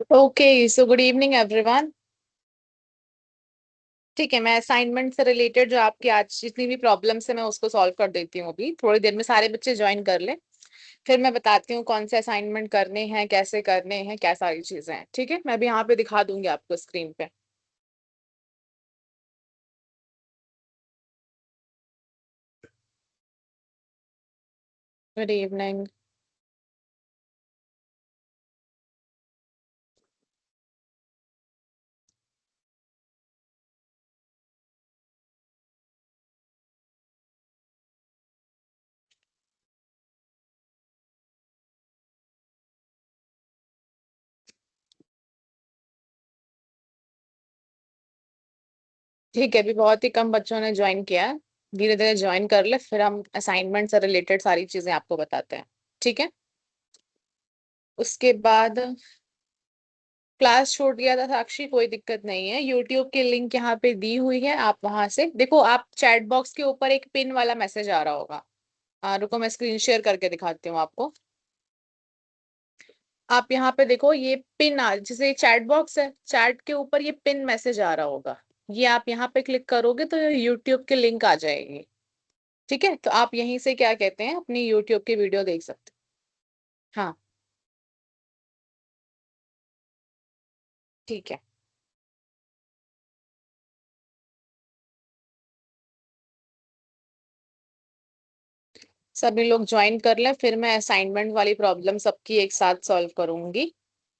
Okay, so good evening everyone. ठीक है, मैं असाइनमेंट से रिलेटेड जो आपकी आज जितनी भी प्रॉब्लम्स है मैं उसको सॉल्व कर देती हूँ। अभी थोड़ी देर में सारे बच्चे ज्वाइन कर लें, फिर मैं बताती हूँ कौन से असाइनमेंट करने हैं, कैसे करने हैं, क्या सारी चीजें हैं। ठीक है, मैं भी यहाँ पे दिखा दूंगी आपको स्क्रीन पे। Good evening. ठीक है, अभी बहुत ही कम बच्चों ने ज्वाइन किया है। धीरे धीरे ज्वाइन कर ले, फिर हम असाइनमेंट से रिलेटेड सारी चीजें आपको बताते हैं। ठीक है, उसके बाद क्लास छूट गया था साक्षी, कोई दिक्कत नहीं है। यूट्यूब की लिंक यहाँ पे दी हुई है, आप वहां से देखो। आप चैट बॉक्स के ऊपर एक पिन वाला मैसेज आ रहा होगा। रुको, मैं स्क्रीन शेयर करके दिखाती हूँ आपको। आप यहाँ पे देखो, ये पिन जैसे चैट बॉक्स है, चैट के ऊपर ये पिन मैसेज आ रहा होगा। ये आप यहाँ पे क्लिक करोगे तो यूट्यूब की लिंक आ जाएगी। ठीक है, तो आप यहीं से क्या कहते हैं, अपनी यूट्यूब की वीडियो देख सकते हैं। हाँ, ठीक है। सभी लोग ज्वाइन कर लें, फिर मैं असाइनमेंट वाली प्रॉब्लम सबकी एक साथ सॉल्व करूंगी।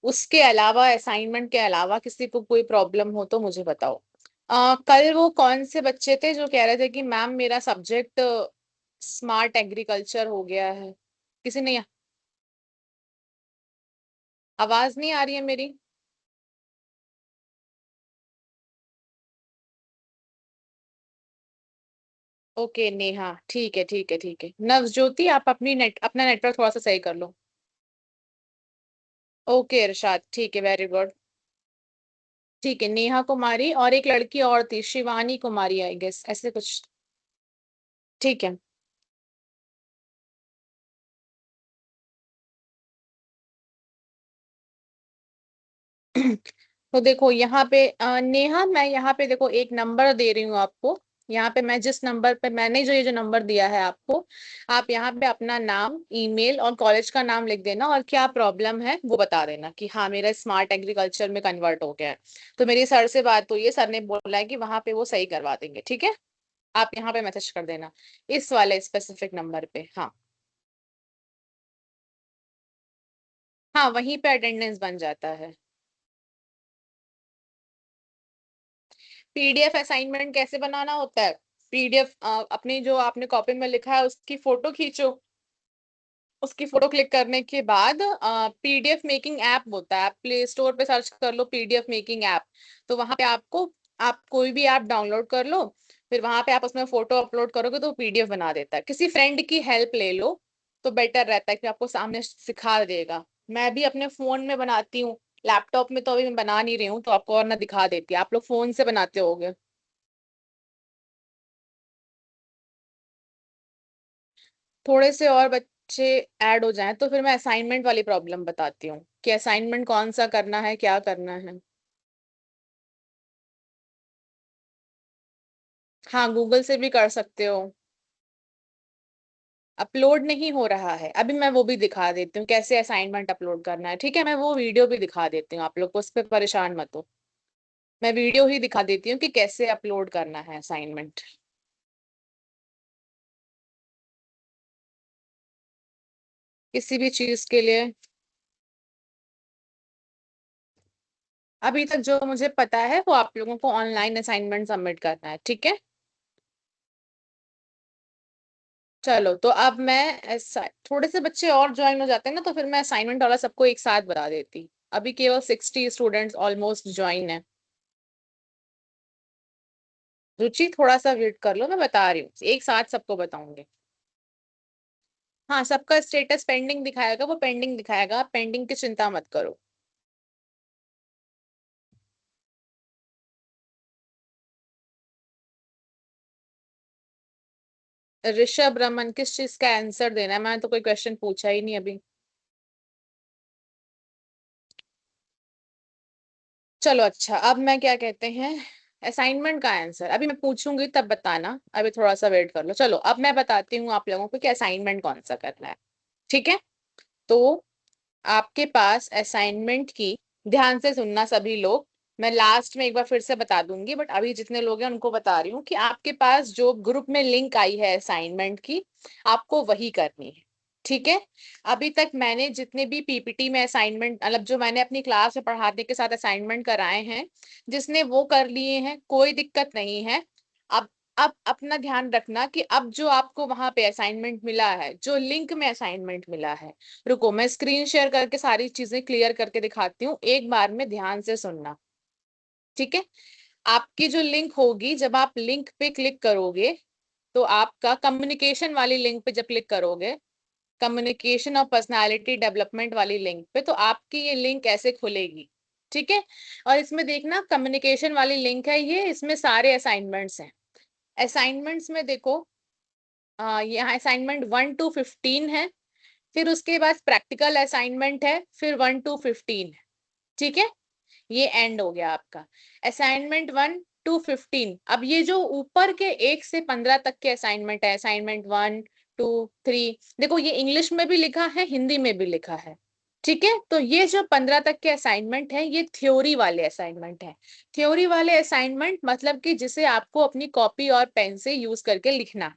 उसके अलावा, असाइनमेंट के अलावा किसी को कोई प्रॉब्लम हो तो मुझे बताओ। कल वो कौन से बच्चे थे जो कह रहे थे कि मैम मेरा सब्जेक्ट स्मार्ट एग्रीकल्चर हो गया है? किसी ने? आवाज नहीं आ रही है मेरी? ओके नेहा, ठीक है ठीक है ठीक है। नवज्योति, आप अपना नेटवर्क थोड़ा सा सही कर लो। ओके इरशाद, ठीक है, वेरी गुड। ठीक है, नेहा कुमारी और एक लड़की और थी, शिवानी कुमारी आई गेस, ऐसे कुछ। ठीक है। तो देखो यहाँ पे नेहा, मैं यहाँ पे देखो एक नंबर दे रही हूँ आपको। यहाँ पे मैं जिस नंबर पे मैंने जो ये जो नंबर दिया है आपको, आप यहाँ पे अपना नाम, ईमेल और कॉलेज का नाम लिख देना, और क्या प्रॉब्लम है वो बता देना कि हाँ मेरा स्मार्ट एग्रीकल्चर में कन्वर्ट हो गया है। तो मेरी सर से बात हुई है, सर ने बोला है कि वहां पे वो सही करवा देंगे। ठीक है, आप यहाँ पे मैसेज कर देना इस वाले स्पेसिफिक नंबर पे। हाँ हाँ, वहीं पे अटेंडेंस बन जाता है। पीडीएफ असाइनमेंट कैसे बनाना होता है? पीडीएफ अपनी जो आपने कॉपी में लिखा है उसकी फोटो खींचो। उसकी फोटो क्लिक करने के बाद पीडीएफ मेकिंग ऐप होता है, आप प्ले स्टोर पे सर्च कर लो पीडीएफ मेकिंग ऐप। तो वहां पे आपको, आप कोई भी ऐप डाउनलोड कर लो। फिर वहां पे आप उसमें फोटो अपलोड करोगे तो पीडीएफ बना देता है। किसी फ्रेंड की हेल्प ले लो तो बेटर रहता है कि आपको सामने सिखा देगा। मैं भी अपने फोन में बनाती हूँ, लैपटॉप में तो अभी मैं बना नहीं रही हूँ, तो आपको और ना दिखा देती। आप लोग फोन से बनाते होगे। थोड़े से और बच्चे ऐड हो जाएं तो फिर मैं असाइनमेंट वाली प्रॉब्लम बताती हूँ कि असाइनमेंट कौन सा करना है, क्या करना है। हाँ, गूगल से भी कर सकते हो। अपलोड नहीं हो रहा है अभी, मैं वो भी दिखा देती हूँ कैसे असाइनमेंट अपलोड करना है। ठीक है, मैं वो वीडियो भी दिखा देती हूँ, आप लोग को उस पर परेशान मत हो। मैं वीडियो ही दिखा देती हूँ कि कैसे अपलोड करना है असाइनमेंट। किसी भी चीज के लिए अभी तक जो मुझे पता है वो आप लोगों को ऑनलाइन असाइनमेंट सबमिट करना है। ठीक है, चलो तो अब मैं थोड़े से बच्चे और ज्वाइन हो जाते हैं ना, तो फिर मैं असाइनमेंट वाला सबको एक साथ बता देती। अभी केवल 60 स्टूडेंट्स ऑलमोस्ट ज्वाइन है। रुचि, थोड़ा सा वेट कर लो, मैं बता रही हूँ, एक साथ सबको बताऊंगी। हाँ, सबका स्टेटस पेंडिंग दिखाएगा, वो पेंडिंग दिखाएगा, पेंडिंग की चिंता मत करो। ऋषभ रमन, किस चीज का आंसर देना है? मैंने तो कोई क्वेश्चन पूछा ही नहीं अभी। चलो अच्छा, अब मैं क्या कहते हैं, असाइनमेंट का आंसर अभी मैं पूछूंगी तब बताना, अभी थोड़ा सा वेट कर लो। चलो अब मैं बताती हूँ आप लोगों को कि असाइनमेंट कौन सा करना है। ठीक है, तो आपके पास असाइनमेंट की, ध्यान से सुनना सभी लोग, मैं लास्ट में एक बार फिर से बता दूंगी, बट अभी जितने लोग हैं उनको बता रही हूँ कि आपके पास जो ग्रुप में लिंक आई है असाइनमेंट की, आपको वही करनी है। ठीक है, अभी तक मैंने जितने भी पीपीटी में असाइनमेंट, मतलब जो मैंने अपनी क्लास में पढ़ाने के साथ असाइनमेंट कराए हैं, जिसने वो कर लिए हैं, कोई दिक्कत नहीं है। अब अब अपना ध्यान रखना कि अब जो आपको वहां पे असाइनमेंट मिला है, जो लिंक में असाइनमेंट मिला है, रुको मैं स्क्रीन शेयर करके सारी चीजें क्लियर करके दिखाती हूँ, एक बार में ध्यान से सुनना। ठीक है, आपकी जो लिंक होगी, जब आप लिंक पे क्लिक करोगे, तो आपका कम्युनिकेशन वाली लिंक पे जब क्लिक करोगे, कम्युनिकेशन और पर्सनालिटी डेवलपमेंट वाली लिंक पे, तो आपकी ये लिंक ऐसे खुलेगी। ठीक है, और इसमें देखना कम्युनिकेशन वाली लिंक है ये, इसमें सारे असाइनमेंट्स हैं। असाइनमेंट्स में देखो, यहाँ असाइनमेंट 1 to 15 है, फिर उसके बाद प्रैक्टिकल असाइनमेंट है, फिर 1 to 15 है। ठीक है, ये एंड हो गया आपका असाइनमेंट 1 to 15। अब ये जो ऊपर के 1 से 15 तक के असाइनमेंट है, असाइनमेंट 1 2 3, देखो ये इंग्लिश में भी लिखा है, हिंदी में भी लिखा है। ठीक है, तो ये जो 15 तक के असाइनमेंट है, ये थ्योरी वाले असाइनमेंट है। थ्योरी वाले असाइनमेंट मतलब कि जिसे आपको अपनी कॉपी और पेन से यूज करके लिखना।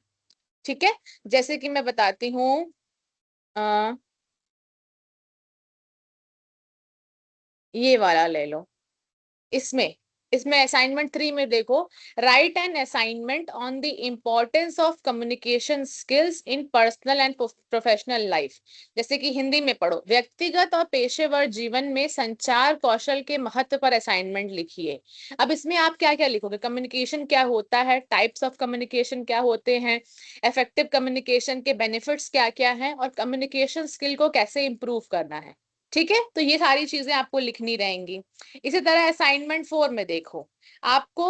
ठीक है, जैसे कि मैं बताती हूँ, ये वाला ले लो। इसमें इसमें असाइनमेंट 3 में देखो, right an assignment on the importance of communication skills in personal and professional life. जैसे कि हिंदी में पढ़ो, व्यक्तिगत और पेशेवर जीवन में संचार कौशल के महत्व पर असाइनमेंट लिखिए। अब इसमें आप क्या क्या लिखोगे, कम्युनिकेशन क्या होता है, टाइप्स ऑफ कम्युनिकेशन क्या होते हैं, इफेक्टिव कम्युनिकेशन के बेनिफिट्स क्या क्या हैं, और कम्युनिकेशन स्किल को कैसे इंप्रूव करना है। ठीक है, तो ये सारी चीजें आपको लिखनी रहेंगी। इसी तरह असाइनमेंट 4 में देखो, आपको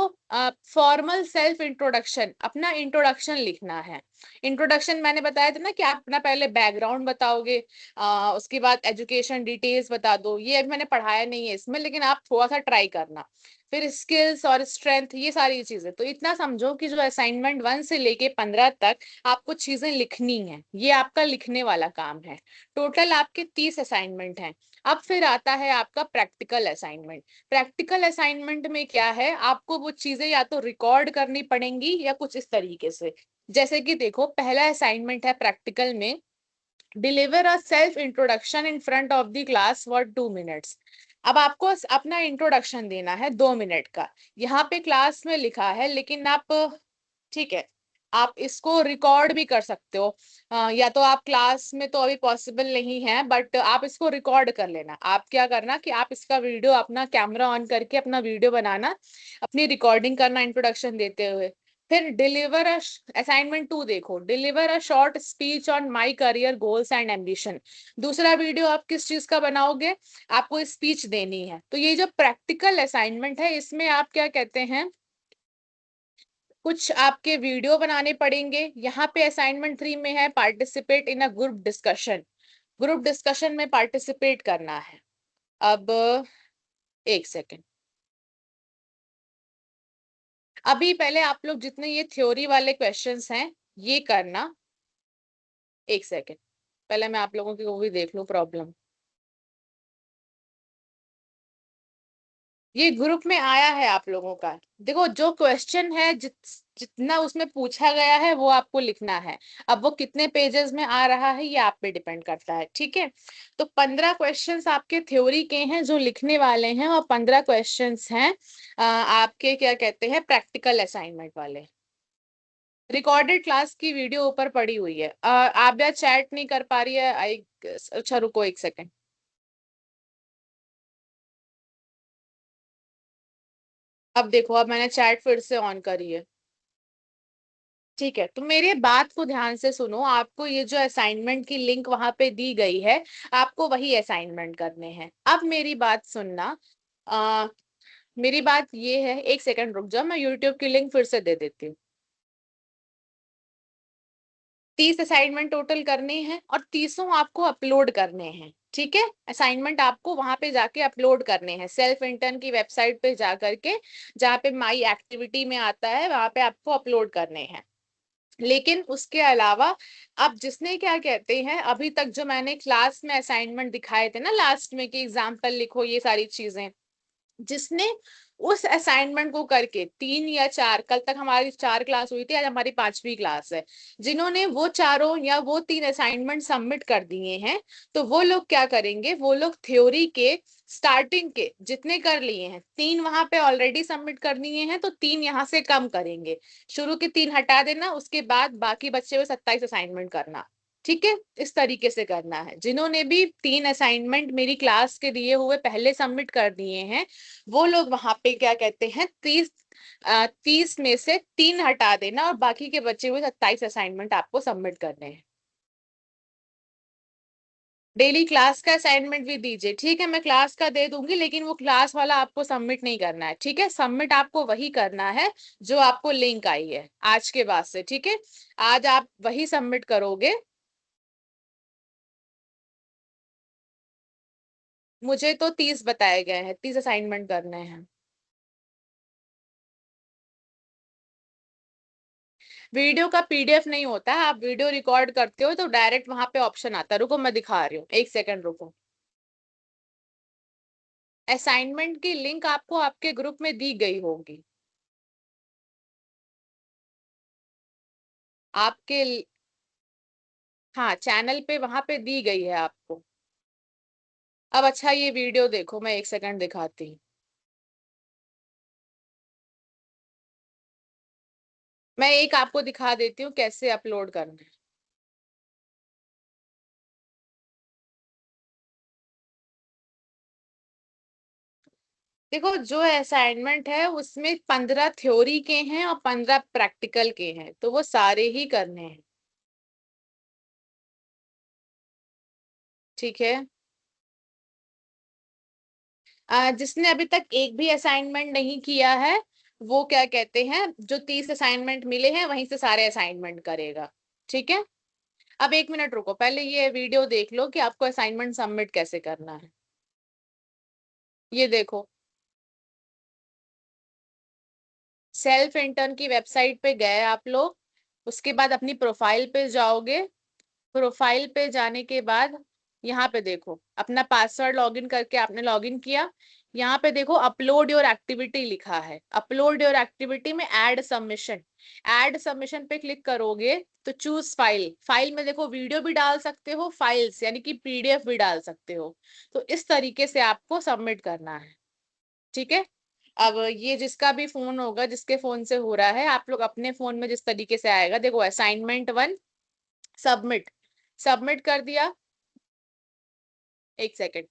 फॉर्मल सेल्फ इंट्रोडक्शन, अपना इंट्रोडक्शन लिखना है। इंट्रोडक्शन मैंने बताया था ना कि आप अपना पहले बैकग्राउंड बताओगे, उसके बाद एजुकेशन डिटेल्स बता दो, ये अभी मैंने पढ़ाया नहीं है इसमें, लेकिन आप थोड़ा सा ट्राई करना। फिर स्किल्स और स्ट्रेंथ, ये सारी चीजें, तो इतना समझो कि जो असाइनमेंट 1 से लेके 15 तक आपको चीजें लिखनी है, ये आपका लिखने वाला काम है। टोटल आपके 30 असाइनमेंट हैं। अब फिर आता है आपका प्रैक्टिकल असाइनमेंट। प्रैक्टिकल असाइनमेंट में क्या है, आपको वो चीजें या तो रिकॉर्ड करनी पड़ेंगी या कुछ इस तरीके से। जैसे कि देखो, पहला असाइनमेंट है प्रैक्टिकल में, deliver a self introduction in front of the class for 2 minutes. अब आपको अपना इंट्रोडक्शन देना है 2 मिनट का। यहाँ पे क्लास में लिखा है, लेकिन आप, ठीक है, आप इसको रिकॉर्ड भी कर सकते हो। या तो आप क्लास में तो अभी पॉसिबल नहीं है, बट आप इसको रिकॉर्ड कर लेना। आप क्या करना कि आप इसका वीडियो, अपना कैमरा ऑन करके अपना वीडियो बनाना, अपनी रिकॉर्डिंग करना इंट्रोडक्शन देते हुए। फिर डिलीवर असाइनमेंट 2 देखो, deliver a short speech on my career goals and ambition. दूसरा वीडियो आप किस चीज का बनाओगे, आपको स्पीच देनी है। तो ये जो प्रैक्टिकल असाइनमेंट है, इसमें आप क्या कहते हैं, कुछ आपके वीडियो बनाने पड़ेंगे। यहाँ पे असाइनमेंट 3 में है participate in a group discussion, group discussion में पार्टिसिपेट करना है। अब एक सेकेंड, अभी पहले आप लोग जितने ये थ्योरी वाले क्वेश्चंस हैं, ये करना। एक सेकेंड, पहले मैं आप लोगों की वो भी देख लूं प्रॉब्लम। ये ग्रुप में आया है आप लोगों का, देखो जो क्वेश्चन है, जितना उसमें पूछा गया है वो आपको लिखना है। अब वो कितने पेजेस में आ रहा है ये आप पे डिपेंड करता है। ठीक है, तो 15 क्वेश्चंस आपके थ्योरी के हैं जो लिखने वाले हैं, और 15 क्वेश्चंस हैं आपके क्या कहते हैं प्रैक्टिकल असाइनमेंट वाले। रिकॉर्डेड क्लास की वीडियो ऊपर पड़ी हुई है। आप या चैट नहीं कर पा रही है आई, अच्छा रुको एक सेकेंड। अब देखो, अब मैंने चैट फिर से ऑन करी है। ठीक है, तो मेरे बात को ध्यान से सुनो, आपको ये जो असाइनमेंट की लिंक वहां पे दी गई है, आपको वही असाइनमेंट करने हैं। अब मेरी बात सुनना, आ, मेरी बात ये है, एक सेकंड रुक जाओ, मैं यूट्यूब की लिंक फिर से दे देती हूँ। 30 असाइनमेंट टोटल करने हैं और 30 आपको अपलोड करने हैं। ठीक है, असाइनमेंट आपको वहां पे जाके अपलोड करने हैं, सेल्फ इंटर्न की वेबसाइट पे जा करके, जहाँ पे माई एक्टिविटी में आता है वहां पे आपको अपलोड करने हैं। लेकिन उसके अलावा अब जिसने क्या कहते हैं, अभी तक जो मैंने क्लास में असाइनमेंट दिखाए थे ना लास्ट में कि एग्जाम्पल लिखो ये सारी चीजें, जिसने उस असाइनमेंट को करके 3 या 4, कल तक हमारी 4 क्लास हुई थी, आज हमारी 5वीं क्लास है, जिन्होंने वो चारों या वो 3 असाइनमेंट सबमिट कर दिए हैं, तो वो लोग क्या करेंगे, वो लोग थ्योरी के स्टार्टिंग के जितने कर लिए हैं, 3 वहां पे ऑलरेडी सबमिट कर दिए हैं, तो 3 यहाँ से कम करेंगे, शुरू के 3 हटा देना, उसके बाद बाकी बचे हुए 27 असाइनमेंट करना। ठीक है, इस तरीके से करना है। जिन्होंने भी 3 असाइनमेंट मेरी क्लास के दिए हुए पहले सबमिट कर दिए हैं, वो लोग वहां पे क्या कहते हैं, 30 में से 3 हटा देना और बाकी के बचे हुए 27 असाइनमेंट आपको सबमिट करने हैं। डेली क्लास का असाइनमेंट भी दीजिए, ठीक है, मैं क्लास का दे दूंगी, लेकिन वो क्लास वाला आपको सबमिट नहीं करना है। ठीक है, सबमिट आपको वही करना है जो आपको लिंक आई है आज के बाद से। ठीक है, आज आप वही सबमिट करोगे। मुझे तो 30 बताए गए हैं, 30 असाइनमेंट करने हैं। वीडियो का पीडीएफ नहीं होता है, आप वीडियो रिकॉर्ड करते हो तो डायरेक्ट वहां पे ऑप्शन आता है, रुको मैं दिखा रही हूँ, 1 सेकंड रुको। असाइनमेंट की लिंक आपको आपके ग्रुप में दी गई होगी, आपके, हाँ चैनल पे वहां पे दी गई है आपको। अब अच्छा ये वीडियो देखो, मैं 1 सेकंड दिखाती हूँ। मैं एक आपको दिखा देती हूँ कैसे अपलोड करना है। देखो, जो असाइनमेंट है उसमें 15 थ्योरी के हैं और 15 प्रैक्टिकल के हैं, तो वो सारे ही करने हैं। ठीक है, जिसने अभी तक एक भी असाइनमेंट नहीं किया है, वो क्या कहते हैं, जो 30 असाइनमेंट मिले हैं वहीं से सारे असाइनमेंट करेगा। ठीक है, अब 1 मिनट रुको, पहले ये वीडियो देख लो कि आपको असाइनमेंट सबमिट कैसे करना है। ये देखो, सेल्फ इंटर्न की वेबसाइट पे गए आप लोग, उसके बाद अपनी प्रोफाइल पे जाओगे, प्रोफाइल पे जाने के बाद यहाँ पे देखो, अपना पासवर्ड लॉगिन करके आपने लॉगिन किया, यहाँ पे देखो अपलोड योर एक्टिविटी लिखा है, अपलोड योर एक्टिविटी में ऐड सबमिशन, ऐड सबमिशन पे क्लिक करोगे तो चूज फाइल, फाइल में देखो वीडियो भी डाल सकते हो, फाइल्स यानी कि पीडीएफ भी डाल सकते हो, तो इस तरीके से आपको सबमिट करना है। ठीक है, अब ये जिसका भी फोन होगा, जिसके फोन से हो रहा है, आप लोग अपने फोन में जिस तरीके से आएगा, देखो असाइनमेंट 1 सबमिट, सबमिट कर दिया। 1 सेकेंड,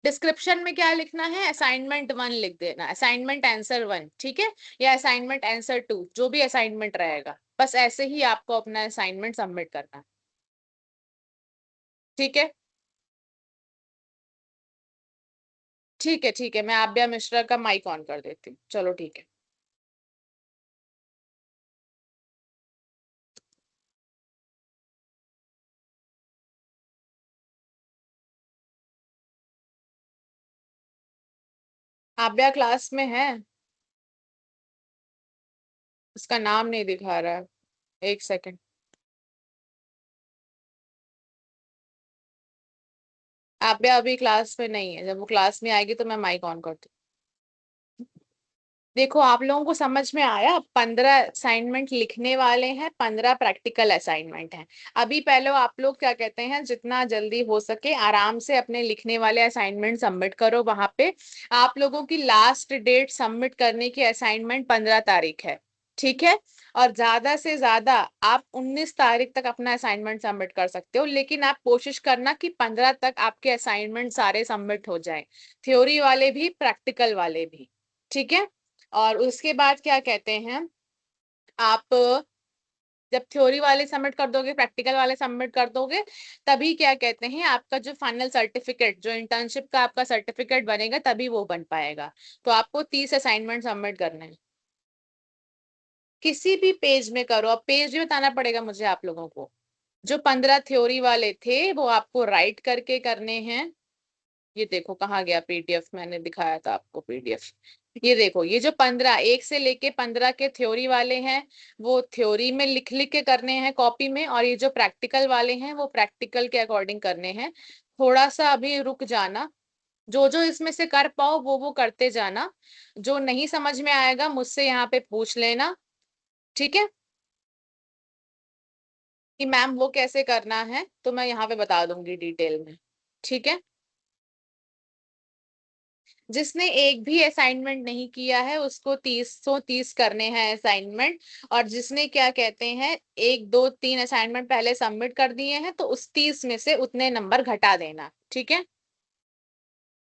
डिस्क्रिप्शन में क्या लिखना है, असाइनमेंट 1 लिख देना, असाइनमेंट आंसर 1, ठीक है, या असाइनमेंट आंसर 2, जो भी असाइनमेंट रहेगा, बस ऐसे ही आपको अपना असाइनमेंट सबमिट करना है। ठीक है, ठीक है, ठीक है, मैं आभ्या मिश्रा का माइक ऑन कर देती हूँ, चलो ठीक है। आभ्या क्लास में है, उसका नाम नहीं दिखा रहा है। 1 सेकेंड, आभ्या अभी क्लास में नहीं है, जब वो क्लास में आएगी तो मैं माइक ऑन करती हूँ। देखो, आप लोगों को समझ में आया, 15 असाइनमेंट लिखने वाले हैं, 15 प्रैक्टिकल असाइनमेंट हैं। अभी पहले आप लोग क्या कहते हैं, जितना जल्दी हो सके आराम से अपने लिखने वाले असाइनमेंट सबमिट करो वहां पे। आप लोगों की लास्ट डेट सबमिट करने की असाइनमेंट 15 तारीख है। ठीक है, और ज्यादा से ज्यादा आप 19 तारीख तक अपना असाइनमेंट सबमिट कर सकते हो, लेकिन आप कोशिश करना कि 15 तक आपके असाइनमेंट सारे सबमिट हो जाएं, थ्योरी वाले भी प्रैक्टिकल वाले भी। ठीक है, और उसके बाद क्या कहते हैं, आप जब थ्योरी वाले सबमिट कर दोगे, प्रैक्टिकल वाले सबमिट कर दोगे, तभी क्या कहते हैं, आपका जो फाइनल सर्टिफिकेट, जो इंटर्नशिप का आपका सर्टिफिकेट बनेगा, तभी वो बन पाएगा। तो आपको 30 असाइनमेंट सबमिट करने हैं। किसी भी पेज में करो, अब पेज भी बताना पड़ेगा मुझे आप लोगों को। जो 15 थ्योरी वाले थे वो आपको राइट करके करने हैं। ये देखो कहाँ गया पीडीएफ, मैंने दिखाया था आपको पीडीएफ। ये देखो, ये जो 15 1 से लेके 15 के थ्योरी वाले हैं वो थ्योरी में लिख लिख के करने हैं कॉपी में, और ये जो प्रैक्टिकल वाले हैं वो प्रैक्टिकल के अकॉर्डिंग करने हैं। थोड़ा सा अभी रुक जाना, जो जो इसमें से कर पाओ वो करते जाना। जो नहीं समझ में आएगा मुझसे यहाँ पे पूछ लेना, ठीक है, कि मैम वो कैसे करना है, तो मैं यहाँ पे बता दूंगी डिटेल में, ठीक है। जिसने एक भी असाइनमेंट नहीं किया है उसको 30 करने हैं असाइनमेंट, और जिसने क्या कहते हैं 1 2 3 असाइनमेंट पहले सबमिट कर दिए हैं तो उस 30 में से उतने नंबर घटा देना, ठीक है।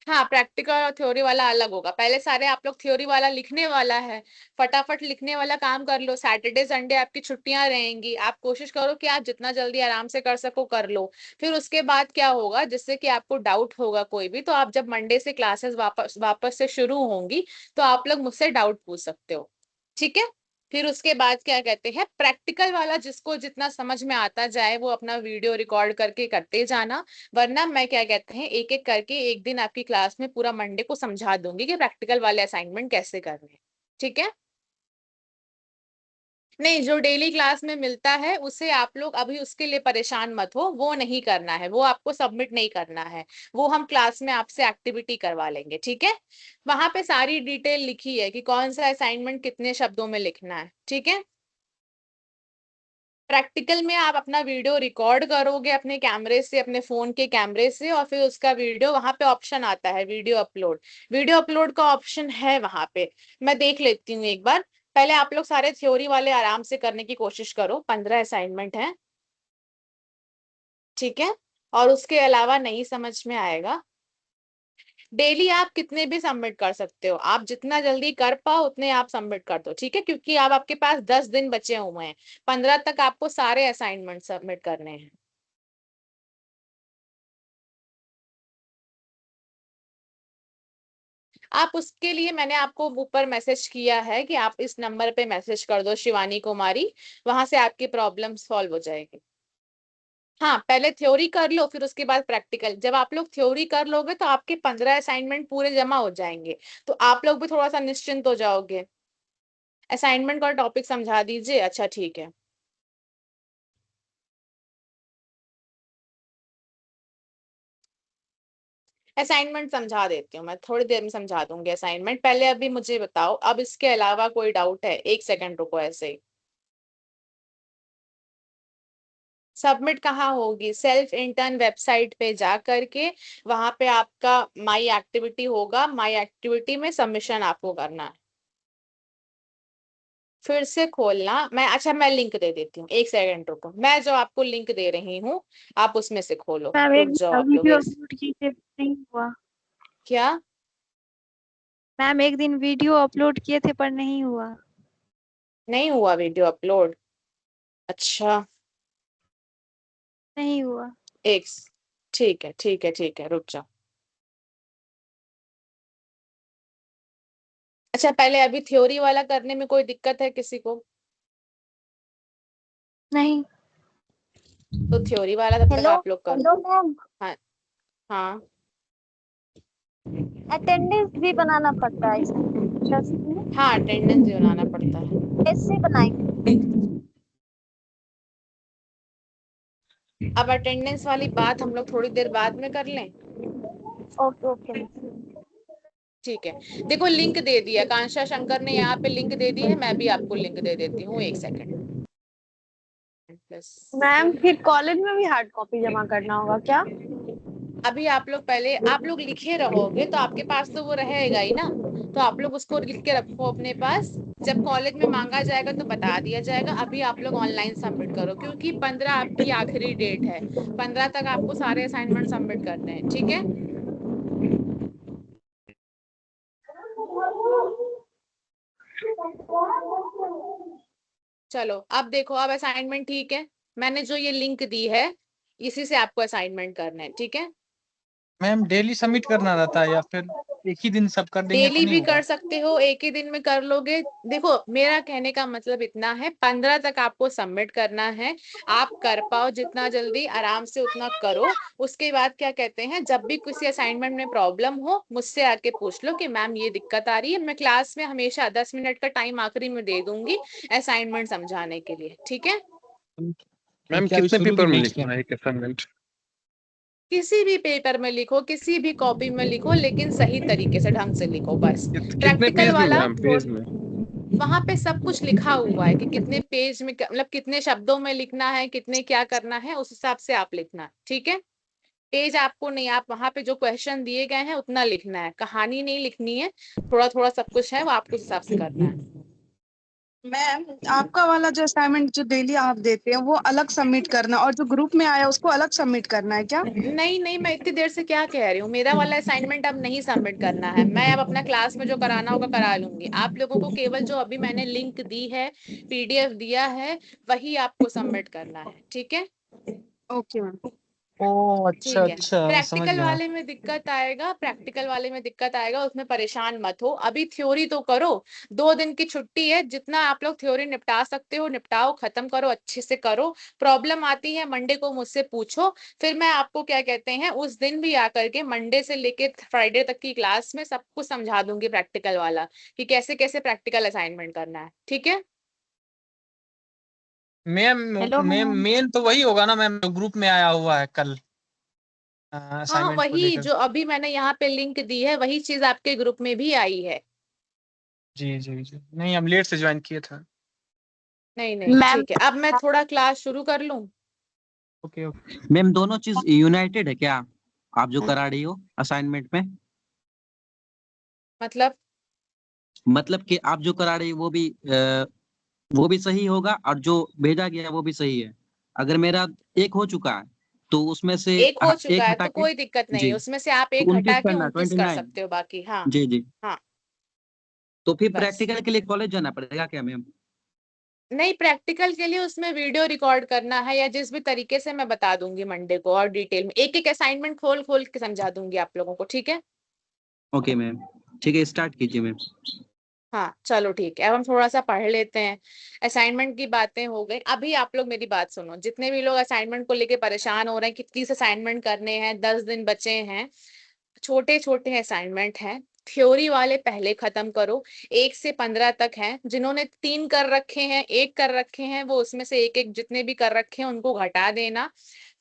हाँ, प्रैक्टिकल और थ्योरी वाला अलग होगा। पहले सारे आप लोग थ्योरी वाला लिखने वाला है, फटाफट लिखने वाला काम कर लो। सैटरडे संडे आपकी छुट्टियां रहेंगी, आप कोशिश करो कि आप जितना जल्दी आराम से कर सको कर लो। फिर उसके बाद क्या होगा, जिससे कि आपको डाउट होगा कोई भी, तो आप जब मंडे से क्लासेस वापस वापस से शुरू होंगी तो आप लोग मुझसे डाउट पूछ सकते हो, ठीक है। फिर उसके बाद क्या कहते हैं, प्रैक्टिकल वाला जिसको जितना समझ में आता जाए वो अपना वीडियो रिकॉर्ड करके करते जाना। वरना मैं क्या कहते हैं एक एक करके एक दिन आपकी क्लास में पूरा मंडे को समझा दूंगी कि प्रैक्टिकल वाले असाइनमेंट कैसे करने हैं, ठीक है। नहीं, जो डेली क्लास में मिलता है उसे आप लोग अभी उसके लिए परेशान मत हो, वो नहीं करना है, वो आपको सबमिट नहीं करना है। वो हम क्लास में आपसे एक्टिविटी करवा लेंगे, ठीक है। वहां पे सारी डिटेल लिखी है कि कौन सा असाइनमेंट कितने शब्दों में लिखना है, ठीक है। प्रैक्टिकल में आप अपना वीडियो रिकॉर्ड करोगे अपने कैमरे से, अपने फोन के कैमरे से, और फिर उसका वीडियो, वहां पे ऑप्शन आता है वीडियो अपलोड। वीडियो अपलोड का ऑप्शन है वहां पे, मैं देख लेती हूँ एक बार। पहले आप लोग सारे थ्योरी वाले आराम से करने की कोशिश करो, 15 असाइनमेंट है, ठीक है। और उसके अलावा नहीं समझ में आएगा, डेली आप कितने भी सबमिट कर सकते हो, आप जितना जल्दी कर पाओ उतने आप सबमिट कर दो, ठीक है, क्योंकि अब आपके पास 10 दिन बचे हुए हैं, 15 तक आपको सारे असाइनमेंट सबमिट करने हैं। आप उसके लिए मैंने आपको ऊपर मैसेज किया है कि आप इस नंबर पे मैसेज कर दो, शिवानी कुमारी, वहां से आपकी प्रॉब्लम सॉल्व हो जाएगी। हाँ, पहले थ्योरी कर लो फिर उसके बाद प्रैक्टिकल। जब आप लोग थ्योरी कर लोगे तो आपके 15 असाइनमेंट पूरे जमा हो जाएंगे, तो आप लोग भी थोड़ा सा निश्चिंत हो जाओगे। असाइनमेंट का टॉपिक समझा दीजिए, अच्छा ठीक है। असाइनमेंट समझा देती हूँ, मैं थोड़ी देर में समझा दूंगी असाइनमेंट। पहले अभी मुझे बताओ, अब इसके अलावा कोई डाउट है? एक सेकंड रुको ऐसे ही। सबमिट कहाँ होगी? सेल्फ इंटर्न वेबसाइट पे जा करके, वहां पे आपका माई एक्टिविटी होगा, माई एक्टिविटी में सबमिशन आपको करना है। फिर से खोलना, मैं अच्छा मैं लिंक दे देती हूँ, एक सेकंड रुको, मैं जो आपको लिंक दे रही हूँ आप उसमें से खोलो, मैम रुक एक जाओ आप लोग वीडियो एक। अपलोड की थे, नहीं हुआ। क्या? मैम एक दिन वीडियो अपलोड किए थे पर नहीं हुआ। नहीं हुआ वीडियो अपलोड? अच्छा, नहीं हुआ। एक, ठीक है ठीक है ठीक है, रुक जाओ। अच्छा, पहले अभी थ्योरी वाला करने में कोई दिक्कत है किसी को? नहीं। तो थ्योरी वाला तब तक हेलो आप लोग कर हेलो लो। मैम, हाँ। हाँ, अटेंडेंस भी बनाना पड़ता है इसमें ट्रस्ट में? हाँ अटेंडेंस भी बनाना पड़ता है। कैसे बनाएंगे? अब अटेंडेंस वाली बात हम लोग थोड़ी देर बाद में कर लें, ओके ओके ठीक है। देखो लिंक दे दिया, कांक्षा शंकर ने यहाँ पे लिंक दे दी है, मैं भी आपको लिंक दे देती हूँ, एक सेकंड। Plus ma'am. फिर कॉलेज में भी हार्ड कॉपी जमा करना होगा क्या? अभी आप लोग पहले आप लोग लिखे रहोगे तो आपके पास तो वो रहेगा ही ना, तो आप लोग उसको लिख के रखो अपने पास। जब कॉलेज में मांगा जाएगा तो बता दिया जाएगा। अभी आप लोग ऑनलाइन सबमिट करो, क्योंकि 15 आपकी आखिरी डेट है, 15 तक आपको सारे असाइनमेंट सबमिट करने हैं, ठीक है। चलो अब देखो, अब असाइनमेंट ठीक है, मैंने जो ये लिंक दी है इसी से आपको असाइनमेंट करना है, ठीक है। मैम डेली सबमिट करना रहता है या फिर एक ही दिन सब कर देंगे तो डेली नहीं भी होगा? कर सकते हो, एक ही दिन में कर लोगे। देखो मेरा कहने का मतलब इतना है, 15 तक आपको सबमिट करना है। आप कर पाओ जितना जल्दी आराम से उतना करो। उसके बाद क्या कहते हैं, जब भी किसी असाइनमेंट में प्रॉब्लम हो मुझसे आके पूछ लो कि मैम ये दिक्कत आ रही है। मैं क्लास में हमेशा 10 मिनट का टाइम आखिरी में दे दूंगी असाइनमेंट समझाने के लिए, ठीक है। मैम क्या अभी कितने शुरू पेपर भी में नहीं लिखना किया? है एक असाइनमेंट? किसी भी पेपर में लिखो, किसी भी कॉपी में लिखो, लेकिन सही तरीके से ढंग से लिखो बस। कितने प्रैक्टिकल पेज में वाला मैम, पेज में? वहां पे सब कुछ लिखा हुआ है कि कितने पेज में मतलब कितने शब्दों में लिखना है, कितने क्या करना है, उस हिसाब से आप लिखना, ठीक है। पेज आपको नहीं, आप वहां पे जो क्वेश्चन दिए गए हैं उतना लिखना है, कहानी नहीं लिखनी है। थोड़ा थोड़ा सब कुछ है वो आपको उस हिसाब से करना है। मैम आपका वाला जो असाइनमेंट जो डेली आप देते हैं वो अलग सबमिट करना और जो ग्रुप में आया उसको अलग सबमिट करना है क्या? नहीं नहीं, मैं इतनी देर से क्या कह रही हूँ, मेरा वाला असाइनमेंट अब नहीं सबमिट करना है। मैं अब अपना क्लास में जो कराना होगा करा लूंगी। आप लोगों को केवल जो अभी मैंने लिंक दी है, पीडीएफ दिया है, वही आपको सबमिट करना है, ठीक है। Okay ma'am. ओ अच्छा ठीक है। अच्छा, समझ प्रैक्टिकल गया। वाले में दिक्कत आएगा, प्रैक्टिकल वाले में दिक्कत आएगा, उसमें परेशान मत हो। अभी थ्योरी तो करो, 2 दिन की छुट्टी है, जितना आप लोग थ्योरी निपटा सकते हो निपटाओ, खत्म करो, अच्छे से करो। प्रॉब्लम आती है मंडे को मुझसे पूछो, फिर मैं आपको क्या कहते हैं उस दिन भी आकर के मंडे से लेके फ्राइडे तक की क्लास में सब कुछ समझा दूंगी प्रैक्टिकल वाला, कि कैसे कैसे प्रैक्टिकल असाइनमेंट करना है, ठीक है। Ma'am hello ma'am ma'am. Main तो वही होगा ना मैम, जो ग्रुप में आया हुआ है कल हाँ असाइनमेंट को वही लेकर। जो अभी मैंने यहाँ पे लिंक दी है, वही चीज आपके ग्रुप में भी आई है। जी जी जी, नहीं हम लेट से ज्वाइन किए थे। नहीं नहीं मैम ठीक है, अब मैं थोड़ा क्लास शुरू कर लूं। Okay okay. मैम दोनों चीज यूनाइटेड है क्या, आप जो करा रही हो असाइनमेंट में? मतलब कि आप जो करा रही हो वो भी सही होगा और जो भेजा गया है वो भी सही है? अगर मेरा एक हो चुका है तो उसमें से एक हो चुका एक है हटा तो के। कोई दिक्कत नहीं जी, है, उसमें से आप तो एक 29 हटा के करना, 29 कर 29। सकते हो बाकी। हाँ जी जी। हाँ तो फिर बस। प्रैक्टिकल के लिए कॉलेज जाना पड़ेगा क्या मैम? नहीं, प्रैक्टिकल के लिए उसमें वीडियो रिकॉर्ड करना है, या जिस भी तरीके से मैं बता दूंगी मंडे को, और डिटेल में एक एक असाइनमेंट खोल खोल के समझा दूंगी आप लोगों को, ठीक है। ओके मैम, ठीक है, स्टार्ट कीजिए मैम। हाँ चलो ठीक है, अब हम थोड़ा सा पढ़ लेते हैं। असाइनमेंट की बातें हो गई, अभी आप लोग मेरी बात सुनो। जितने भी लोग असाइनमेंट को लेके परेशान हो रहे हैं कि 30 असाइनमेंट करने हैं, 10 दिन बचे हैं, छोटे छोटे असाइनमेंट हैं। थ्योरी वाले पहले खत्म करो, 1 से 15 तक हैं। जिन्होंने 3 कर रखे हैं, 1 कर रखे हैं, वो उसमें से एक एक जितने भी कर रखे हैं उनको घटा देना।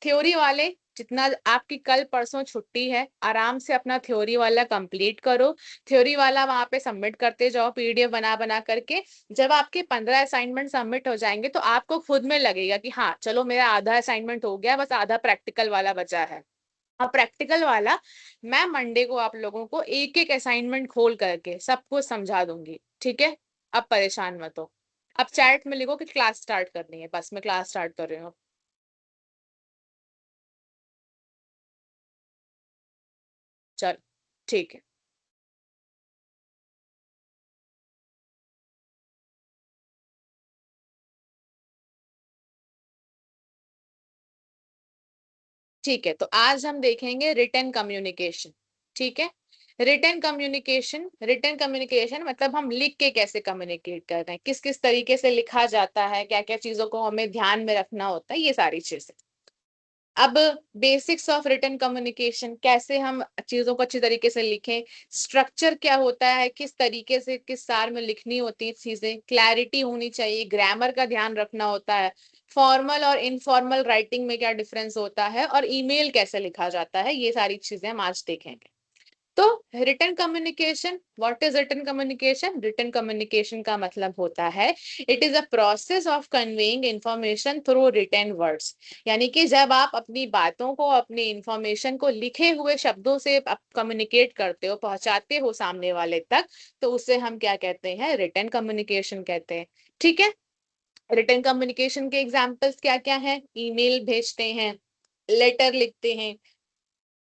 थ्योरी वाले जितना, आपकी कल परसों छुट्टी है, आराम से अपना थ्योरी वाला कंप्लीट करो। थ्योरी वाला वहां पे सबमिट करते जाओ पीडीएफ बना बना करके। जब आपके 15 असाइनमेंट सबमिट हो जाएंगे तो आपको खुद में लगेगा कि हाँ चलो मेरा आधा असाइनमेंट हो गया, बस आधा प्रैक्टिकल वाला बचा है। अब प्रैक्टिकल वाला मैं मंडे को आप लोगों को एक एक असाइनमेंट खोल करके सब कुछ समझा दूंगी, ठीक है। अब परेशान मत हो। अब चैट में लिखो कि क्लास स्टार्ट करनी है, बस मैं क्लास स्टार्ट कर रही हूँ। चल ठीक है। ठीक है, तो आज हम देखेंगे रिटन कम्युनिकेशन, ठीक है। रिटन कम्युनिकेशन मतलब हम लिख के कैसे कम्युनिकेट कर रहे हैं, किस किस तरीके से लिखा जाता है, क्या क्या चीजों को हमें ध्यान में रखना होता है, ये सारी चीजें। अब बेसिक्स ऑफ रिटन कम्युनिकेशन, कैसे हम चीजों को अच्छी तरीके से लिखें, स्ट्रक्चर क्या होता है, किस तरीके से किस सार में लिखनी होती है चीजें, क्लैरिटी होनी चाहिए, ग्रामर का ध्यान रखना होता है, फॉर्मल और इनफॉर्मल राइटिंग में क्या डिफरेंस होता है, और ईमेल कैसे लिखा जाता है, ये सारी चीजें हम आज देखेंगे। तो written communication, what is written communication? Written communication का मतलब होता है it is a process of conveying information through written words. यानी कि जब आप अपनी बातों को, अपनी इंफॉर्मेशन को लिखे हुए शब्दों से कम्युनिकेट करते हो, पहुंचाते हो सामने वाले तक, तो उसे हम क्या कहते हैं? रिटन कम्युनिकेशन कहते हैं, ठीक है। रिटन कम्युनिकेशन के एग्जाम्पल्स क्या क्या हैं? ईमेल भेजते हैं, लेटर लिखते हैं,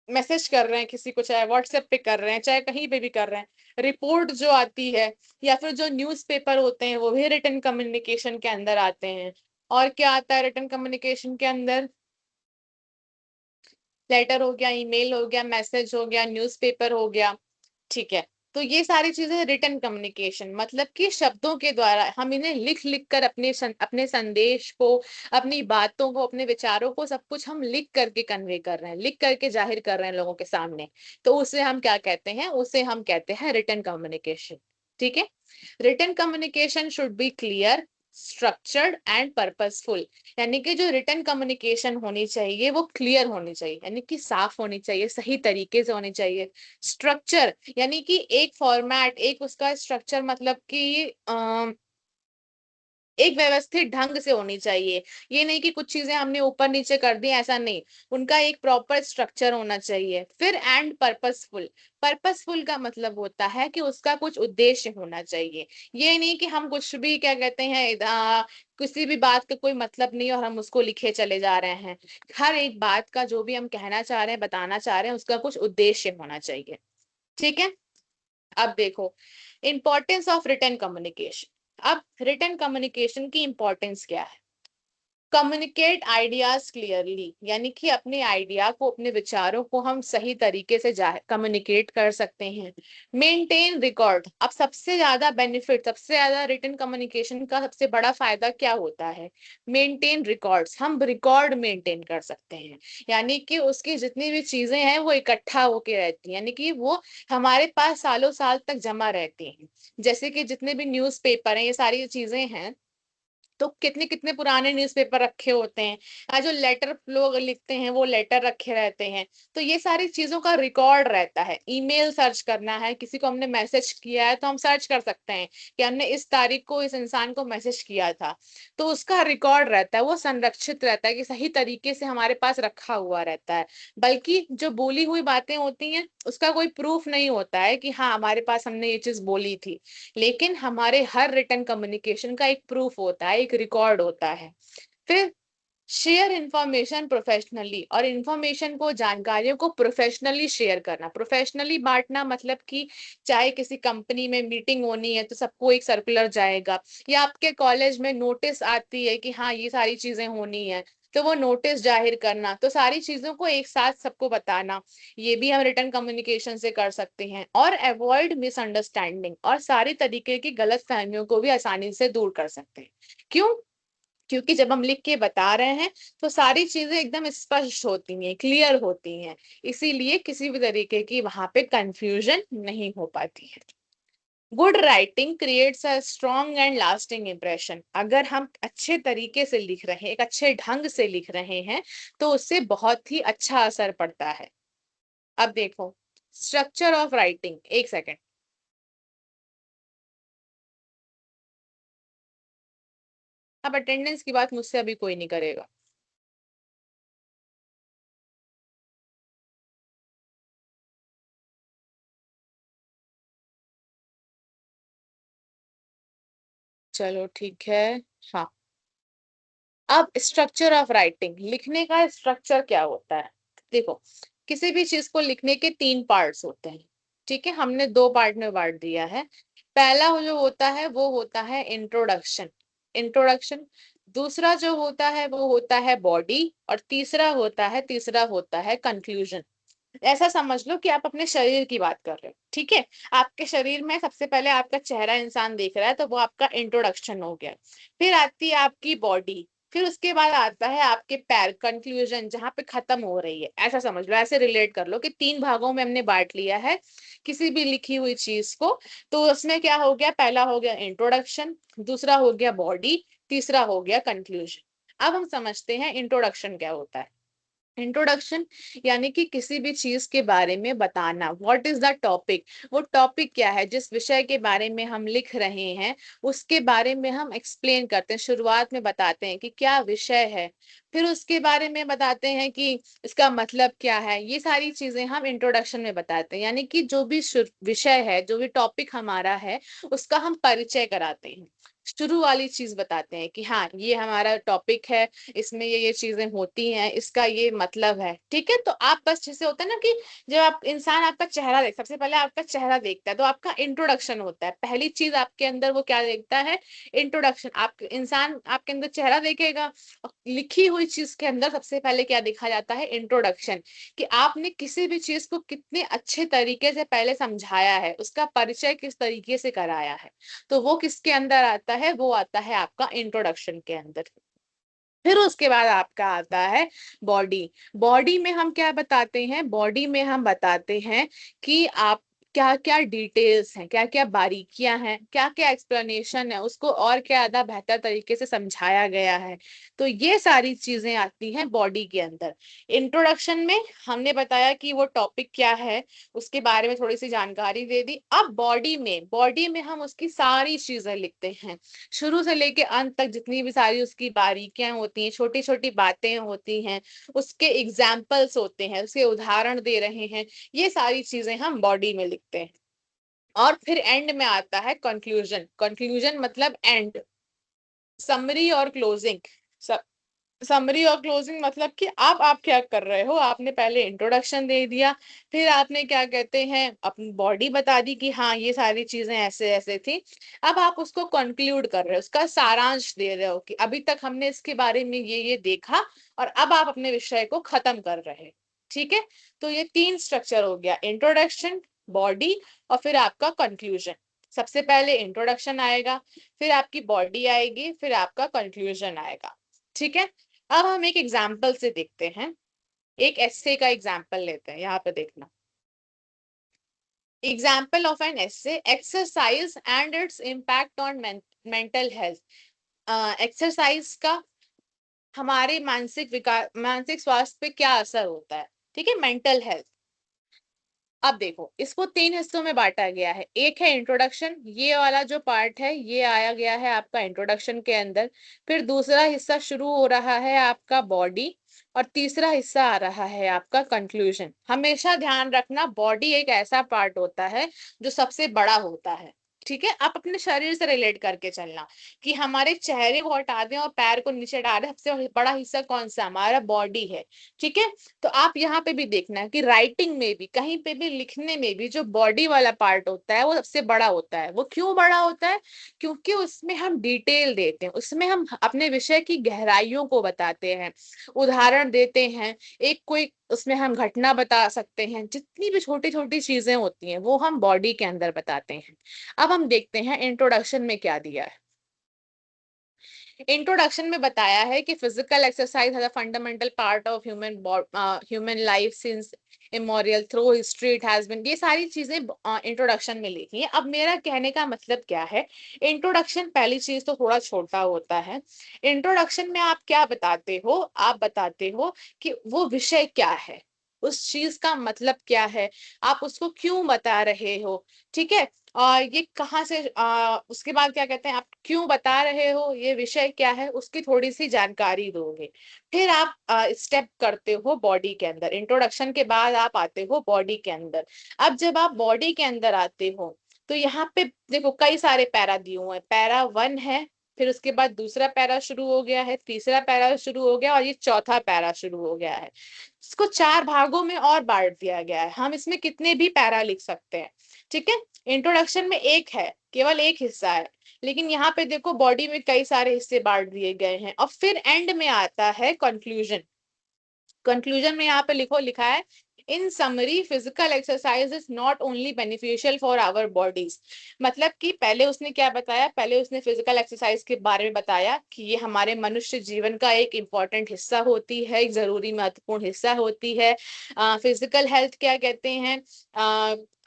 मैसेज कर रहे हैं किसी को, चाहे व्हाट्सएप पे कर रहे हैं, चाहे कहीं पे भी कर रहे हैं, रिपोर्ट जो आती है, या फिर जो न्यूज़पेपर होते हैं वो भी रिटन कम्युनिकेशन के अंदर आते हैं। और क्या आता है रिटन कम्युनिकेशन के अंदर? लेटर हो गया, ईमेल हो गया, मैसेज हो गया, न्यूज़पेपर हो गया। ठीक है। तो ये सारी चीजें रिटन कम्युनिकेशन, मतलब कि शब्दों के द्वारा हम इन्हें लिख लिख कर अपने संदेश को, अपनी बातों को, अपने विचारों को, सब कुछ हम लिख करके कन्वे कर रहे हैं, लिख करके जाहिर कर रहे हैं लोगों के सामने। तो उसे हम क्या कहते हैं? उसे हम कहते हैं रिटन कम्युनिकेशन। ठीक है। Written communication should be clear, structured and purposeful. यानी कि जो रिटन कम्युनिकेशन होनी चाहिए वो क्लियर होनी चाहिए, यानी कि साफ होनी चाहिए, सही तरीके से होनी चाहिए। स्ट्रक्चर यानी कि एक फॉर्मेट, एक उसका स्ट्रक्चर, मतलब कि एक व्यवस्थित ढंग से होनी चाहिए। ये नहीं कि कुछ चीजें हमने ऊपर नीचे कर दी, ऐसा नहीं। उनका एक प्रॉपर स्ट्रक्चर होना चाहिए। फिर एंड पर्पसफुल। पर्पसफुल का मतलब होता है कि उसका कुछ उद्देश्य होना चाहिए। ये नहीं कि हम कुछ भी क्या कहते हैं, किसी भी बात का कोई मतलब नहीं और हम उसको लिखे चले जा रहे हैं। हर एक बात का जो भी हम कहना चाह रहे हैं, बताना चाह रहे हैं, उसका कुछ उद्देश्य होना चाहिए। ठीक है। अब देखो इंपॉर्टेंस ऑफ रिटन कम्युनिकेशन। अब रिटन कम्युनिकेशन की इंपॉर्टेंस क्या है? कम्युनिकेट आइडियाज क्लियरली, यानी कि अपने आइडिया को, अपने विचारों को हम सही तरीके से कम्युनिकेट कर सकते हैं। Maintain record. अब सबसे ज्यादा बेनिफिट, सबसे ज्यादा रिटन कम्युनिकेशन का सबसे बड़ा फायदा क्या होता है? Maintain records. हम रिकॉर्ड मेंटेन कर सकते हैं, यानी कि उसकी जितनी भी चीजें हैं वो इकट्ठा होके रहती हैं, यानी कि वो हमारे पास सालों साल तक जमा रहती हैं। जैसे कि जितने भी न्यूज़पेपर हैं, ये सारी चीजें हैं, तो कितने कितने पुराने न्यूज़पेपर रखे होते हैं। जो लेटर लोग लिखते हैं वो लेटर रखे रहते हैं। तो ये सारी चीजों का रिकॉर्ड रहता है। ईमेल सर्च करना है, किसी को हमने मैसेज किया है तो हम सर्च कर सकते हैं कि हमने इस तारीख को इस इंसान को मैसेज किया था। तो उसका रिकॉर्ड रहता है, वो संरक्षित रहता है कि सही तरीके से हमारे पास रखा हुआ रहता है। बल्कि जो बोली हुई बातें होती हैं उसका कोई प्रूफ नहीं होता है कि हाँ हमारे पास हमने ये चीज बोली थी। लेकिन हमारे हर रिटन कम्युनिकेशन का एक प्रूफ होता है, एक रिकॉर्ड होता है। फिर शेयर इंफॉर्मेशन प्रोफेशनली, और इंफॉर्मेशन को, जानकारियों को प्रोफेशनली शेयर करना। प्रोफेशनली बांटना मतलब कि चाहे किसी कंपनी में मीटिंग होनी है तो सबको एक सर्कुलर जाएगा, या आपके कॉलेज में नोटिस आती है कि हाँ ये सारी चीजें होनी है, तो वो नोटिस जाहिर करना। तो सारी चीजों को एक साथ सबको बताना, ये भी हम रिटर्न कम्युनिकेशन से कर सकते हैं। और अवॉइड मिसअंडरस्टैंडिंग, और सारी तरीके की गलत फहमियों को भी आसानी से दूर कर सकते हैं। क्यों? क्योंकि जब हम लिख के बता रहे हैं तो सारी चीजें एकदम स्पष्ट होती हैं, क्लियर होती हैं। इसीलिए किसी भी तरीके की वहां पे कंफ्यूजन नहीं हो पाती है। Good writing creates a strong and lasting impression. अगर हम अच्छे तरीके से लिख रहे हैं, एक अच्छे ढंग से लिख रहे हैं, तो उससे बहुत ही अच्छा असर पड़ता है। अब देखो स्ट्रक्चर ऑफ राइटिंग, एक सेकेंड। अब अटेंडेंस की बात मुझसे अभी कोई नहीं करेगा। चलो ठीक है। हाँ, अब स्ट्रक्चर ऑफ राइटिंग, लिखने का स्ट्रक्चर क्या होता है? देखो किसी भी चीज को लिखने के 3 पार्ट्स होते हैं। ठीक है, हमने 2 पार्ट में बांट दिया है। पहला जो होता है वो होता है इंट्रोडक्शन। इंट्रोडक्शन। दूसरा जो होता है वो होता है बॉडी, और तीसरा होता है कंक्लूजन। ऐसा समझ लो कि आप अपने शरीर की बात कर रहे हो। ठीक है, आपके शरीर में सबसे पहले आपका चेहरा इंसान देख रहा है, तो वो आपका इंट्रोडक्शन हो गया। फिर आती है आपकी बॉडी, फिर उसके बाद आता है आपके पैर, कंक्लूजन, जहां पे खत्म हो रही है। ऐसा समझ लो, ऐसे रिलेट कर लो कि 3 भागों में हमने बांट लिया है किसी भी लिखी हुई चीज को। तो उसमें क्या हो गया? पहला हो गया इंट्रोडक्शन, दूसरा हो गया बॉडी, तीसरा हो गया कंक्लूजन। अब हम समझते हैं इंट्रोडक्शन क्या होता है। इंट्रोडक्शन यानी कि किसी भी चीज के बारे में बताना। What is the topic? वो टॉपिक क्या है, जिस विषय के बारे में हम लिख रहे हैं उसके बारे में हम एक्सप्लेन करते हैं, शुरुआत में बताते हैं कि क्या विषय है। फिर उसके बारे में बताते हैं कि इसका मतलब क्या है। ये सारी चीजें हम इंट्रोडक्शन में बताते हैं, यानी कि जो भी विषय है, जो भी टॉपिक हमारा है, उसका हम परिचय कराते हैं। शुरू वाली चीज बताते हैं कि हाँ ये हमारा टॉपिक है, इसमें ये चीजें होती हैं, इसका ये मतलब है। ठीक है, तो आप बस जैसे होता है ना कि जब आप इंसान आपका चेहरा देख, सबसे पहले आपका चेहरा देखता है तो आपका इंट्रोडक्शन होता है। पहली चीज आपके अंदर वो क्या देखता है, इंट्रोडक्शन। आप इंसान आपके अंदर चेहरा देखेगा, लिखी हुई चीज के अंदर सबसे पहले क्या देखा जाता है, इंट्रोडक्शन, कि आपने किसी भी चीज को कितने अच्छे तरीके से पहले समझाया है, उसका परिचय किस तरीके से कराया है, तो वो किसके अंदर आता है, वो आता है आपका इंट्रोडक्शन के अंदर। फिर उसके बाद आपका आता है बॉडी। बॉडी में हम क्या बताते हैं, बॉडी में हम बताते हैं कि आप क्या क्या डिटेल्स हैं, क्या क्या बारीकियां हैं, क्या क्या एक्सप्लेनेशन है, उसको और क्या ज्यादा बेहतर तरीके से समझाया गया है। तो ये सारी चीजें आती हैं बॉडी के अंदर। इंट्रोडक्शन में हमने बताया कि वो टॉपिक क्या है, उसके बारे में थोड़ी सी जानकारी दे दी। अब बॉडी में हम उसकी सारी चीजें लिखते हैं, शुरू से लेके अंत तक जितनी भी सारी उसकी बारीकियां होती हैं, छोटी छोटी बातें होती हैं, उसके एग्जाम्पल्स होते हैं, उसके उदाहरण दे रहे हैं, ये सारी चीजें हम बॉडी में लिखते हैं। और फिर एंड में आता है कंक्लूजन। कंक्लूजन मतलब एंड, समरी और क्लोजिंग। समरी और क्लोजिंग मतलब कि अब आप क्या कर रहे हो, आपने पहले इंट्रोडक्शन दे दिया, फिर आपने क्या कहते हैं अपनी बॉडी बता दी कि हाँ ये सारी चीजें ऐसे ऐसे थी। अब आप उसको कंक्लूड कर रहे हो, उसका सारांश दे रहे हो कि अभी तक हमने इसके बारे में ये देखा और अब आप अपने विषय को खत्म कर रहे हैं। ठीक है, तो ये 3 स्ट्रक्चर हो गया, इंट्रोडक्शन, बॉडी और फिर आपका कंक्लूजन। सबसे पहले इंट्रोडक्शन आएगा, फिर आपकी बॉडी आएगी, फिर आपका कंक्लूजन आएगा। ठीक है, अब हम एक एग्जाम्पल से देखते हैं, एक एस्से का एग्जाम्पल लेते हैं। यहाँ पे देखना, example of an essay, exercise and its impact on mental health. Exercise का हमारे मानसिक स्वास्थ्य पे क्या असर होता है। ठीक है, मेंटल हेल्थ। अब देखो, इसको 3 हिस्सों में बांटा गया है। एक है इंट्रोडक्शन, ये वाला जो पार्ट है ये आया गया है आपका इंट्रोडक्शन के अंदर। फिर दूसरा हिस्सा शुरू हो रहा है आपका बॉडी, और तीसरा हिस्सा आ रहा है आपका कंक्लूजन। हमेशा ध्यान रखना, बॉडी एक ऐसा पार्ट होता है जो सबसे बड़ा होता है। ठीक है, आप अपने शरीर से रिलेट करके चलना कि हमारे चेहरे को हटा दें और पैर को नीचे डाल दें, सबसे बड़ा हिस्सा कौन सा, हमारा बॉडी है। ठीक है, तो आप यहाँ पे भी देखना कि राइटिंग में भी, कहीं पे भी लिखने में भी जो बॉडी वाला पार्ट होता है वो सबसे बड़ा होता है। वो क्यों बड़ा होता है, क्योंकि उसमें हम डिटेल देते हैं, उसमें हम अपने विषय की गहराइयों को बताते हैं, उदाहरण देते हैं, एक कोई उसमें हम घटना बता सकते हैं, जितनी भी छोटी छोटी चीजें होती हैं वो हम बॉडी के अंदर बताते हैं। अब हम देखते हैं इंट्रोडक्शन में क्या दिया है। इंट्रोडक्शन में बताया है कि physical exercise has a fundamental part of human life since immemorial through history it has been. ये सारी चीजें इंट्रोडक्शन में लिखी है। अब मेरा कहने का मतलब क्या है, इंट्रोडक्शन पहली चीज तो थोड़ा छोटा होता है। इंट्रोडक्शन में आप क्या बताते हो, आप बताते हो कि वो विषय क्या है, उस चीज का मतलब क्या है, आप उसको क्यों बता रहे हो। ठीक है, और ये कहाँ से उसके बाद क्या कहते हैं, आप क्यों बता रहे हो, ये विषय क्या है, उसकी थोड़ी सी जानकारी दोगे। फिर आप स्टेप करते हो बॉडी के अंदर। इंट्रोडक्शन के बाद आप आते हो बॉडी के अंदर। अब जब आप बॉडी के अंदर आते हो तो यहाँ पे देखो कई सारे पैरा दिए हुए हैं। पैरा 1 है, फिर उसके बाद दूसरा पैरा शुरू हो गया है, तीसरा पैरा शुरू हो गया और ये चौथा पैरा शुरू हो गया है। इसको 4 भागों में और बांट दिया गया है। हम इसमें कितने भी पैरा लिख सकते हैं। ठीक है, इंट्रोडक्शन में एक है, केवल एक हिस्सा है, लेकिन यहाँ पे देखो बॉडी में कई सारे हिस्से बांट दिए गए हैं। और फिर एंड में आता है कंक्लूजन। कंक्लूजन में यहाँ पे लिखा है, in summary physical exercise is not only beneficial for our bodies. मतलब कि पहले उसने क्या बताया, पहले उसने फिजिकल एक्सरसाइज के बारे में बताया कि ये हमारे मनुष्य जीवन का एक इम्पॉर्टेंट हिस्सा होती है, एक जरूरी महत्वपूर्ण हिस्सा होती है। फिजिकल हेल्थ क्या कहते हैं,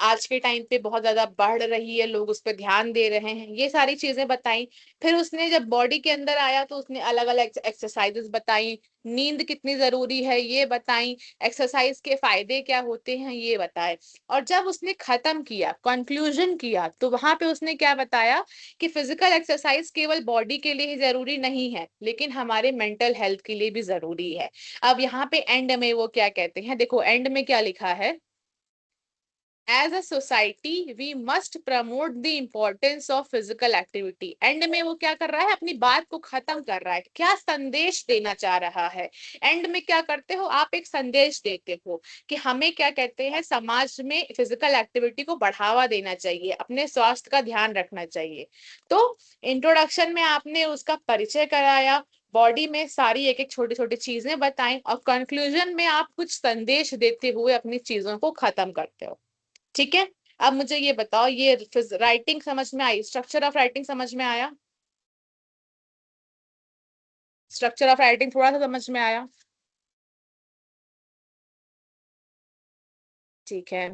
आज के टाइम पे बहुत ज्यादा बढ़ रही है, लोग उस पर ध्यान दे रहे हैं, ये सारी चीजें बताई। फिर उसने जब बॉडी के अंदर आया तो उसने अलग अलग एक्सरसाइजेस बताई, नींद कितनी जरूरी है ये बताई, एक्सरसाइज के फायदे क्या होते हैं ये बताए। और जब उसने खत्म किया, कंक्लूजन किया, तो वहां पे उसने क्या बताया कि फिजिकल एक्सरसाइज केवल बॉडी के लिए ही जरूरी नहीं है, लेकिन हमारे मेंटल हेल्थ के लिए भी जरूरी है। अब यहाँ पे एंड में वो क्या कहते हैं, देखो एंड में क्या लिखा है, as a society we must promote the importance of physical activity. End में वो क्या कर रहा है, अपनी बात को खत्म कर रहा है, क्या संदेश देना चाह रहा है। एंड में क्या करते हो आप, एक संदेश देते हो कि हमें क्या कहते हैं, समाज में फिजिकल एक्टिविटी को बढ़ावा देना चाहिए, अपने स्वास्थ्य का ध्यान रखना चाहिए। तो इंट्रोडक्शन में आपने उसका परिचय कराया, बॉडी में सारी एक एक छोटी छोटी चीजें बताएं, और कंक्लूजन में आप कुछ संदेश देते हुए अपनी चीजों को खत्म करते हो। ठीक है, अब मुझे ये बताओ, ये राइटिंग समझ में आई, स्ट्रक्चर ऑफ राइटिंग समझ में आया? स्ट्रक्चर ऑफ राइटिंग थोड़ा सा समझ में आया? ठीक है।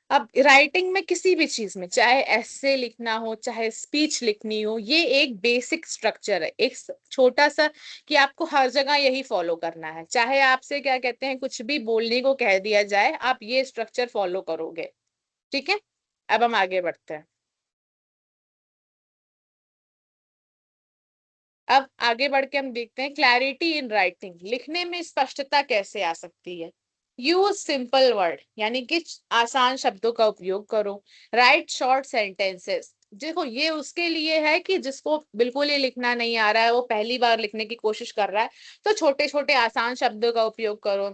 अब राइटिंग में किसी भी चीज में, चाहे एसे लिखना हो चाहे स्पीच लिखनी हो, ये एक बेसिक स्ट्रक्चर है, एक छोटा सा, कि आपको हर जगह यही फॉलो करना है। चाहे आपसे क्या कहते हैं कुछ भी बोलने को कह दिया जाए, आप ये स्ट्रक्चर फॉलो करोगे। ठीक है, अब हम आगे बढ़ते हैं। अब आगे बढ़ के हम देखते हैं क्लैरिटी इन राइटिंग, लिखने में स्पष्टता कैसे आ सकती है। यूज सिंपल वर्ड, यानी कि आसान शब्दों का उपयोग करो। राइट शॉर्ट सेंटेंसेस, देखो ये उसके लिए है कि जिसको बिल्कुल ही लिखना नहीं आ रहा है, वो पहली बार लिखने की कोशिश कर रहा है, तो छोटे छोटे आसान शब्दों का उपयोग करो।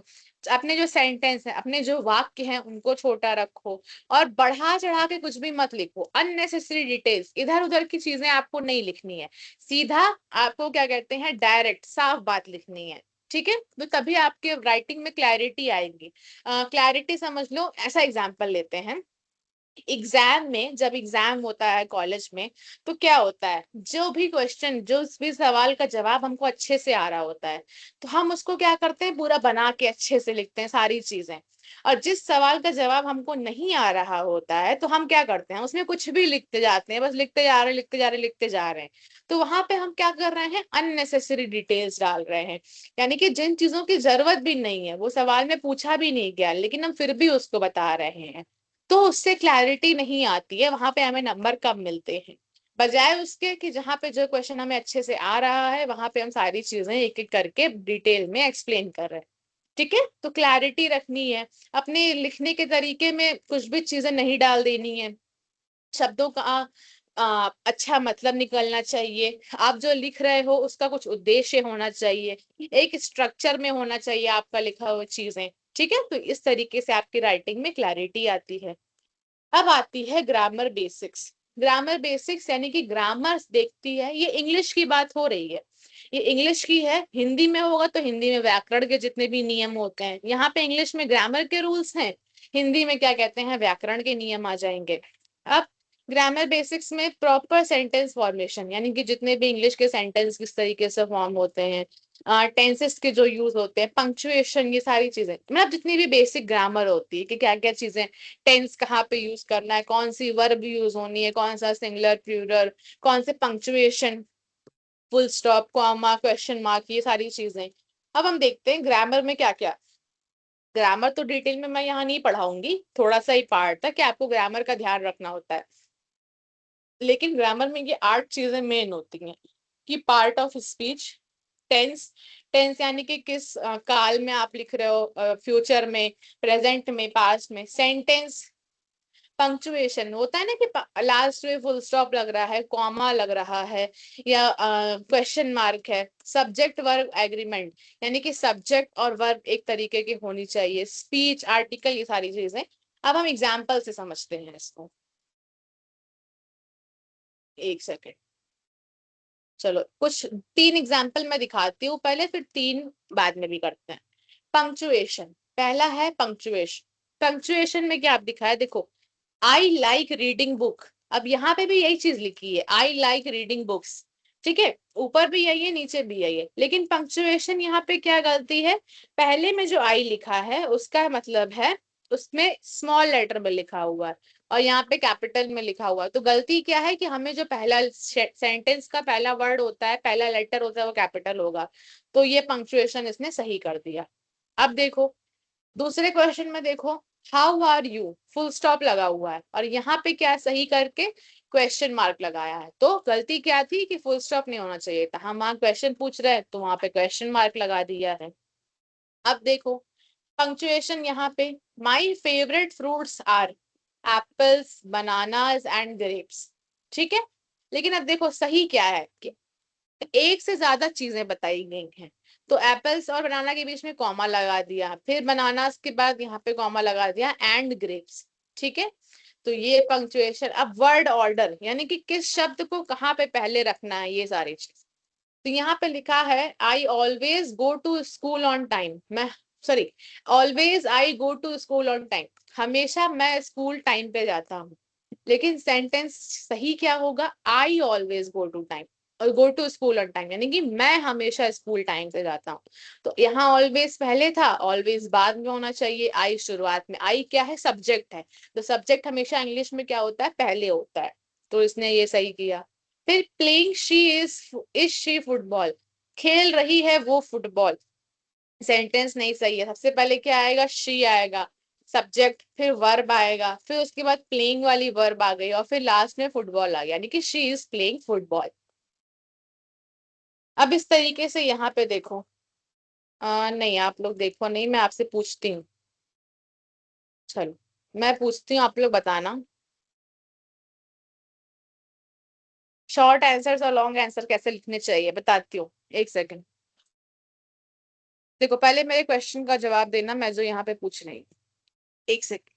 अपने जो सेंटेंस है, अपने जो वाक्य हैं, उनको छोटा रखो, और बढ़ा चढ़ा के कुछ भी मत लिखो। अननेसेसरी डिटेल्स, इधर उधर की चीजें आपको नहीं लिखनी है, सीधा आपको क्या कहते हैं, डायरेक्ट साफ बात लिखनी है। ठीक है, तो तभी आपके राइटिंग में क्लैरिटी आएगी। क्लैरिटी समझ लो, ऐसा एग्जांपल लेते हैं। एग्जाम में, जब एग्जाम होता है कॉलेज में, तो क्या होता है, जो भी क्वेश्चन, जो भी सवाल का जवाब हमको अच्छे से आ रहा होता है, तो हम उसको क्या करते हैं, पूरा बना के अच्छे से लिखते हैं सारी चीजें। और जिस सवाल का जवाब हमको नहीं आ रहा होता है, तो हम क्या करते हैं, उसमें कुछ भी लिखते जाते हैं, बस लिखते जा रहे हैं, लिखते जा रहे हैं, लिखते जा रहे हैं। तो वहां पे हम क्या कर रहे हैं, अननेसेसरी डिटेल्स डाल रहे हैं, यानी कि जिन चीजों की जरूरत भी नहीं है, वो सवाल में पूछा भी नहीं गया, लेकिन हम फिर भी उसको बता रहे हैं। तो उससे क्लैरिटी नहीं आती है, वहां पे हमें नंबर कम मिलते हैं। बजाय उसके कि जहाँ पे जो क्वेश्चन हमें अच्छे से आ रहा है, वहां पे हम सारी चीजें एक एक करके डिटेल में एक्सप्लेन कर रहे हैं। ठीक है, तो क्लैरिटी रखनी है, अपने लिखने के तरीके में कुछ भी चीजें नहीं डाल देनी है, शब्दों का अच्छा मतलब निकलना चाहिए, आप जो लिख रहे हो उसका कुछ उद्देश्य होना चाहिए, एक स्ट्रक्चर में होना चाहिए आपका लिखा हुआ चीजें। ठीक है, तो इस तरीके से आपकी राइटिंग में क्लैरिटी आती है। अब आती है ग्रामर बेसिक्स। ग्रामर बेसिक्स यानी कि ग्रामर देखती है, ये इंग्लिश की बात हो रही है, ये इंग्लिश की है। हिंदी में होगा तो हिंदी में व्याकरण के जितने भी नियम होते हैं, यहाँ पे इंग्लिश में ग्रामर के रूल्स हैं, हिंदी में क्या कहते हैं, व्याकरण के नियम आ जाएंगे। अब ग्रामर बेसिक्स में प्रॉपर सेंटेंस फॉर्मेशन, यानी कि जितने भी इंग्लिश के सेंटेंस किस तरीके से फॉर्म होते हैं, टेंसेस के जो यूज होते हैं, पंक्चुएशन, ये सारी चीजें, मतलब जितनी भी बेसिक ग्रामर होती है कि क्या क्या चीजें, टेंस कहाँ पे यूज करना है, कौन सी वर्ब यूज होनी है, कौन सा सिंगुलर प्लूरल, कौन से punctuation, full stop, comma, question mark, ये सारी चीजें। अब हम देखते हैं ग्रामर में क्या क्या। ग्रामर तो डिटेल में मैं यहाँ नहीं पढ़ाऊंगी, थोड़ा सा ही पार्ट था कि आपको ग्रामर का ध्यान रखना होता है, लेकिन ग्रामर में ये 8 चीजें मेन होती हैं कि part of speech, tense, tense यानी कि किस काल में आप लिख रहे हो, फ्यूचर में, प्रेजेंट में, पास्ट में, सेंटेंस, पंक्चुएशन होता है ना कि लास्ट में फुल स्टॉप लग रहा है, कॉमा लग रहा है, या क्वेश्चन मार्क है, सब्जेक्ट वर्ब एग्रीमेंट, यानी कि सब्जेक्ट और वर्ब एक तरीके की होनी चाहिए, स्पीच, आर्टिकल, ये सारी चीजें। अब हम एग्जाम्पल से समझते हैं इसको, एक सेकेंड, चलो कुछ 3 एग्जाम्पल मैं दिखाती हूँ पहले, फिर 3 बाद में भी करते हैं। पंक्चुएशन, पहला है पंक्चुएशन। पंक्चुएशन में क्या आप दिखा है, देखो, आई लाइक रीडिंग बुक, अब यहाँ पे भी यही चीज लिखी है, आई लाइक रीडिंग बुक्स। ठीक है, ऊपर भी यही है, नीचे भी यही है, लेकिन पंक्चुएशन यहाँ पे क्या गलती है, पहले में जो आई लिखा है उसका मतलब है उसमें स्मॉल लेटर में लिखा हुआ है, और यहाँ पे कैपिटल में लिखा हुआ है। तो गलती क्या है कि हमें जो पहला सेंटेंस का पहला वर्ड होता है, पहला लेटर होता है, वो कैपिटल होगा। तो ये पंक्चुएशन इसने सही कर दिया। अब देखो दूसरे क्वेश्चन में, देखो, how are you, full stop लगा हुआ है, और यहाँ पे क्या सही करके क्वेश्चन मार्क लगाया है। तो गलती क्या थी कि फुल स्टॉप नहीं होना चाहिए था, हम वहां क्वेश्चन पूछ रहे हैं तो वहां पे क्वेश्चन मार्क लगा दिया है। अब देखो पंक्चुएशन यहाँ पे, my favourite fruits are apples, bananas and grapes. ठीक है, लेकिन अब देखो सही क्या है कि एक से ज्यादा चीजें बताई गई हैं, तो एप्पल्स और बनाना के बीच में कॉमा लगा दिया, फिर बनानास के बाद यहाँ पे कॉमा लगा दिया, एंड ग्रेप्स। ठीक है, तो ये पंक्चुएशन। अब वर्ड ऑर्डर यानी कि किस शब्द को कहाँ पे पहले रखना है, ये सारी चीज। तो यहाँ पे लिखा है I always go to school on time, मैं sorry always I go to school on time, हमेशा मैं स्कूल टाइम पे जाता हूँ। लेकिन सेंटेंस सही क्या होगा, I always go to time और go to school on time, यानी कि मैं हमेशा स्कूल टाइम से जाता हूँ। तो यहाँ ऑलवेज पहले था, ऑलवेज बाद में होना चाहिए, आई शुरुआत में। आई क्या है, सब्जेक्ट है, तो सब्जेक्ट हमेशा इंग्लिश में क्या होता है, पहले होता है, तो इसने ये सही किया। फिर playing she is she football, खेल रही है वो फुटबॉल, सेंटेंस नहीं सही है। सबसे पहले क्या आएगा, शी आएगा, सब्जेक्ट, फिर वर्ब आएगा, फिर उसके बाद प्लेइंग वाली वर्ब आ गई, और फिर लास्ट में फुटबॉल आ गया, यानी कि शी इज प्लेइंग फुटबॉल। अब इस तरीके से यहाँ पे देखो, नहीं आप लोग देखो नहीं, मैं आपसे पूछती हूँ, चलो मैं पूछती हूँ, आप लोग बताना शॉर्ट आंसर्स और लॉन्ग आंसर कैसे लिखने चाहिए, बताती हूँ, एक सेकंड। देखो पहले मेरे क्वेश्चन का जवाब देना, मैं जो यहाँ पे पूछ रही हूँ, एक सेकंड।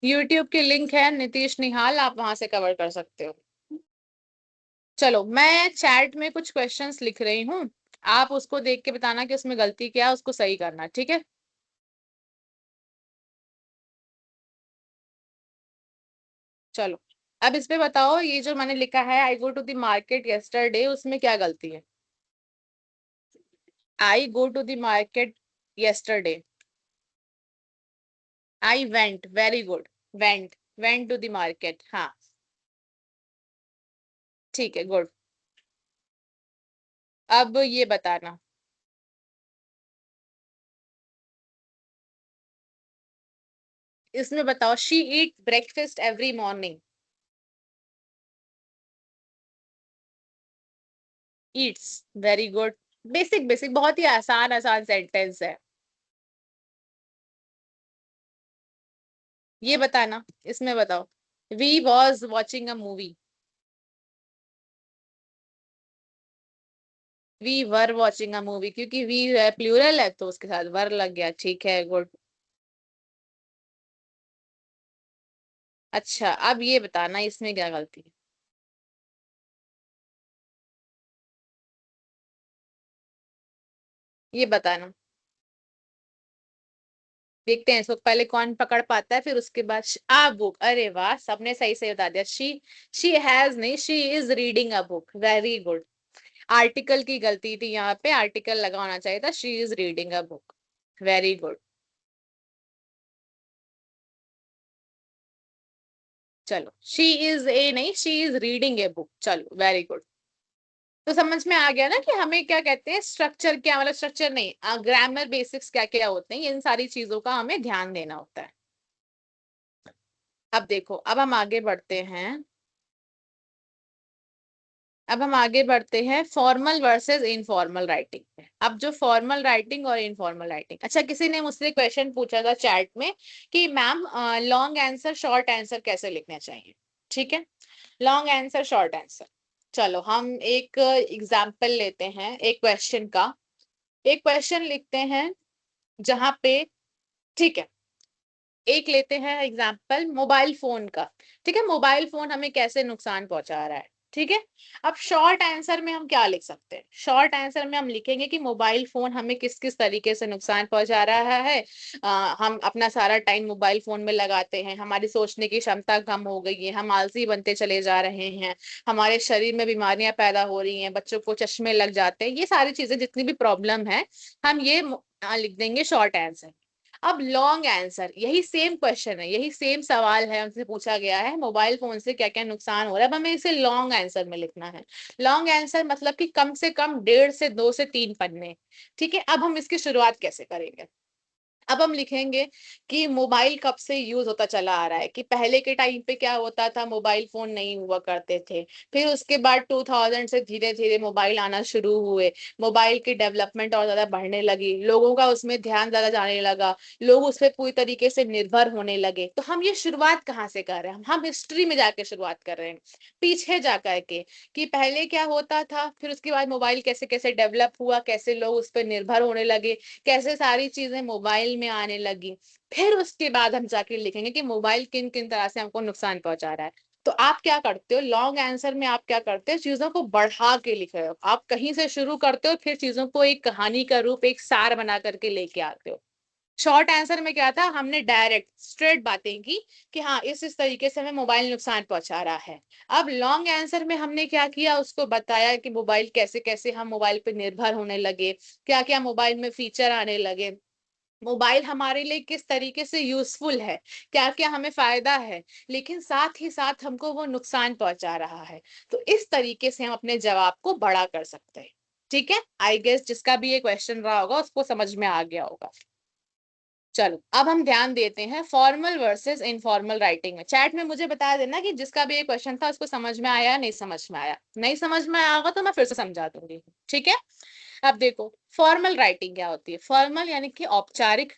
यूट्यूब की लिंक है नीतीश निहाल, आप वहां से कवर कर सकते हो। चलो मैं चैट में कुछ क्वेश्चंस लिख रही हूँ, आप उसको देख के बताना कि उसमें गलती क्या है, उसको सही करना, ठीक है। चलो अब इस पे बताओ, ये जो मैंने लिखा है I go to the market yesterday, उसमें क्या गलती है। I go to the market yesterday, I went, very good, went to the market, हाँ ठीक है, गुड। अब ये बताना, इसमें बताओ she eat breakfast every morning, eats, very good, basic basic, बहुत ही आसान आसान सेंटेंस है। ये बताना, इसमें बताओ we was watching a movie, we were watching a movie, क्योंकि वी प्लूरल है तो उसके साथ वर लग गया, ठीक है, गुड। अच्छा अब ये बताना इसमें क्या गलती है, ये बताना, देखते हैं इसको पहले कौन पकड़ पाता है, फिर उसके बाद आ बुक, अरे वाह सबने सही सही बता दिया, शी हैज नहीं, she is reading a book, very good. Article की गलती थी, यहाँ पे आर्टिकल लगा होना चाहिए था, she is reading a book, very good. चलो शी इज ए नहीं, she is reading a book, चलो वेरी गुड। तो समझ में आ गया ना कि हमें क्या कहते हैं, स्ट्रक्चर क्या, मतलब स्ट्रक्चर नहीं, ग्रामर बेसिक्स क्या क्या होते हैं, इन सारी चीजों का हमें ध्यान देना होता है। अब देखो, अब हम आगे बढ़ते हैं, अब हम आगे बढ़ते हैं फॉर्मल वर्सेस इनफॉर्मल राइटिंग में। अब जो फॉर्मल राइटिंग और इनफॉर्मल राइटिंग, अच्छा किसी ने मुझसे क्वेश्चन पूछा था चैट में कि ma'am long answer short answer कैसे लिखने चाहिए, ठीक है, लॉन्ग आंसर शॉर्ट आंसर। चलो हम एक एग्जाम्पल लेते हैं, एक क्वेश्चन का, एक क्वेश्चन लिखते हैं जहां पे, ठीक है, एक लेते हैं एग्जाम्पल मोबाइल फोन का, ठीक है, मोबाइल फोन हमें कैसे नुकसान पहुंचा रहा है, ठीक है। अब शॉर्ट आंसर में हम क्या लिख सकते हैं, शॉर्ट आंसर में हम लिखेंगे कि मोबाइल फोन हमें किस किस तरीके से नुकसान पहुंचा रहा है। हम अपना सारा टाइम मोबाइल फोन में लगाते हैं, हमारी सोचने की क्षमता कम हो गई है, हम आलसी बनते चले जा रहे हैं, हमारे शरीर में बीमारियां पैदा हो रही हैं, बच्चों को चश्मे लग जाते हैं, ये सारी चीजें जितनी भी प्रॉब्लम है हम ये लिख देंगे शॉर्ट आंसर। अब लॉन्ग आंसर, यही सेम क्वेश्चन है, यही सेम सवाल है, उनसे पूछा गया है मोबाइल फोन से क्या क्या नुकसान हो रहा है, अब हमें इसे लॉन्ग आंसर में लिखना है। लॉन्ग आंसर मतलब कि कम से कम 1.5 से 2 से 3 पन्ने, ठीक है। अब हम इसकी शुरुआत कैसे करेंगे, अब हम लिखेंगे कि मोबाइल कब से यूज होता चला आ रहा है, कि पहले के टाइम पे क्या होता था, मोबाइल फोन नहीं हुआ करते थे, फिर उसके बाद 2000 से धीरे धीरे मोबाइल आना शुरू हुए, मोबाइल की डेवलपमेंट और ज्यादा बढ़ने लगी, लोगों का उसमें ध्यान ज्यादा जाने लगा, लोग उस पर पूरी तरीके से निर्भर होने लगे। तो हम ये शुरुआत कहाँ से कर रहे हैं, हम हिस्ट्री में जाके शुरुआत कर रहे हैं, पीछे जा करके, कि पहले क्या होता था, फिर उसके बाद मोबाइल कैसे कैसे डेवलप हुआ, कैसे लोग उस पर निर्भर होने लगे, कैसे सारी चीजें मोबाइल में आने लगी। फिर उसके बाद हम जाके लिखेंगे कि मोबाइल किन किन तरह से हमको नुकसान पहुंचा रहा है। तो आप क्या करते हो, लॉन्ग आंसर में आप क्या करते हो, चीजों को बढ़ा के लिख रहे हो, आप कहीं से शुरू करते हो, फिर चीजों को एक कहानी का रूप, एक सार बना करके लेके आते हो। शॉर्ट आंसर में क्या था, हमने डायरेक्ट स्ट्रेट बातें की कि हाँ इस तरीके से हमें मोबाइल नुकसान पहुंचा रहा है। अब लॉन्ग आंसर में हमने क्या किया, उसको बताया कि मोबाइल कैसे कैसे हम मोबाइल पे निर्भर होने लगे, क्या क्या मोबाइल में फीचर आने लगे, मोबाइल हमारे लिए किस तरीके से यूजफुल है, क्या क्या हमें फायदा है, लेकिन साथ ही साथ हमको वो नुकसान पहुंचा रहा है। तो इस तरीके से हम अपने जवाब को बड़ा कर सकते हैं। ठीक है, आई गेस जिसका भी ये क्वेश्चन रहा होगा उसको समझ में आ गया होगा। चलो अब हम ध्यान देते हैं फॉर्मल वर्सेस इनफॉर्मल राइटिंग में। चैट में मुझे बता देना कि जिसका भी ये क्वेश्चन था उसको समझ में आया, नहीं समझ में आया। नहीं समझ में आया होगा तो मैं फिर से समझा दूंगी। ठीक है, अब देखो फॉर्मल राइटिंग क्या होती है। फॉर्मल यानी कि औपचारिक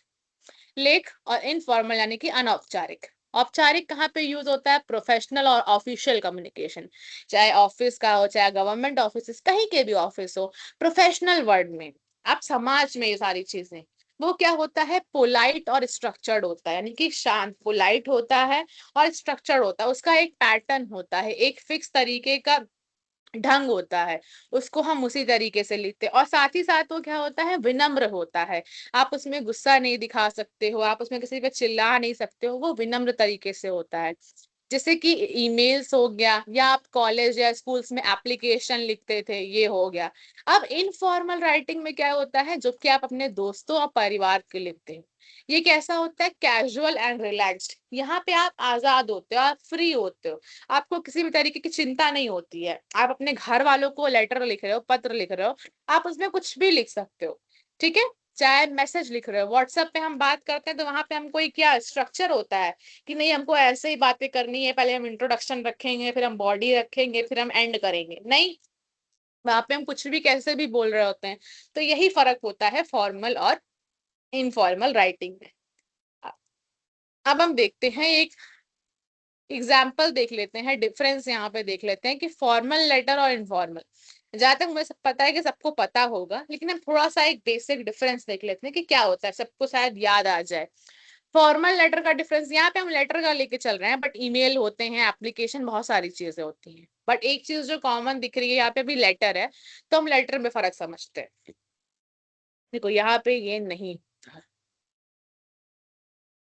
लेख, और इनफॉर्मल यानी कि अनौपचारिक। औपचारिक कहाँ पे यूज होता है, प्रोफेशनल और ऑफिशियल कम्युनिकेशन, चाहे ऑफिस का हो, चाहे गवर्नमेंट ऑफिस, कहीं के भी ऑफिस हो, प्रोफेशनल वर्ड में, आप समाज में, ये सारी चीजें, वो क्या होता है, पोलाइट और स्ट्रक्चर्ड होता है, यानी कि शांत, पोलाइट होता है और स्ट्रक्चर्ड होता है, उसका एक पैटर्न होता है, एक फिक्स तरीके का ढंग होता है, उसको हम उसी तरीके से लिखते हैं। और साथ ही साथ वो क्या होता है, विनम्र होता है, आप उसमें गुस्सा नहीं दिखा सकते हो, आप उसमें किसी पे चिल्ला नहीं सकते हो, वो विनम्र तरीके से होता है। जैसे कि ईमेल्स हो गया, या आप कॉलेज या स्कूल्स में एप्लीकेशन लिखते थे, ये हो गया। अब इनफॉर्मल राइटिंग में क्या होता है, जो कि आप अपने दोस्तों और परिवार के लिखते हैं, ये कैसा होता है, कैजुअल एंड रिलैक्स्ड। यहाँ पे आप आजाद होते हो, आप फ्री होते हो, आपको किसी भी तरीके की चिंता नहीं होती है, आप अपने घर वालों को लेटर लिख रहे हो, पत्र लिख रहे हो, आप उसमें कुछ भी लिख सकते हो। ठीक है, चाहे मैसेज लिख रहे हो, व्हाट्सएप पे हम बात करते हैं तो वहां पे हमको एक क्या स्ट्रक्चर होता है कि नहीं हमको ऐसे ही बातें करनी है, पहले हम इंट्रोडक्शन रखेंगे, फिर हम बॉडी रखेंगे, फिर हम एंड करेंगे, नहीं, वहां पे हम कुछ भी कैसे भी बोल रहे होते हैं। तो यही फर्क होता है फॉर्मल और इनफॉर्मल राइटिंग में। अब हम देखते हैं एक एग्जाम्पल देख लेते हैं, डिफरेंस यहाँ पे देख लेते हैं कि फॉर्मल लेटर और इनफॉर्मल। जहां तक मुझे पता है कि सबको पता होगा, लेकिन हम थोड़ा सा एक बेसिक डिफरेंस देख लेते हैं कि क्या होता है, सबको शायद याद आ जाए। फॉर्मल लेटर का डिफरेंस, यहाँ पे हम लेटर का लेके चल रहे हैं, बट ईमेल होते हैं, एप्लीकेशन, बहुत सारी चीजें होती हैं, बट एक चीज जो कॉमन दिख रही है यहाँ पे भी लेटर है, तो हम लेटर में फर्क समझते हैं। देखो यहाँ पे ये नहीं,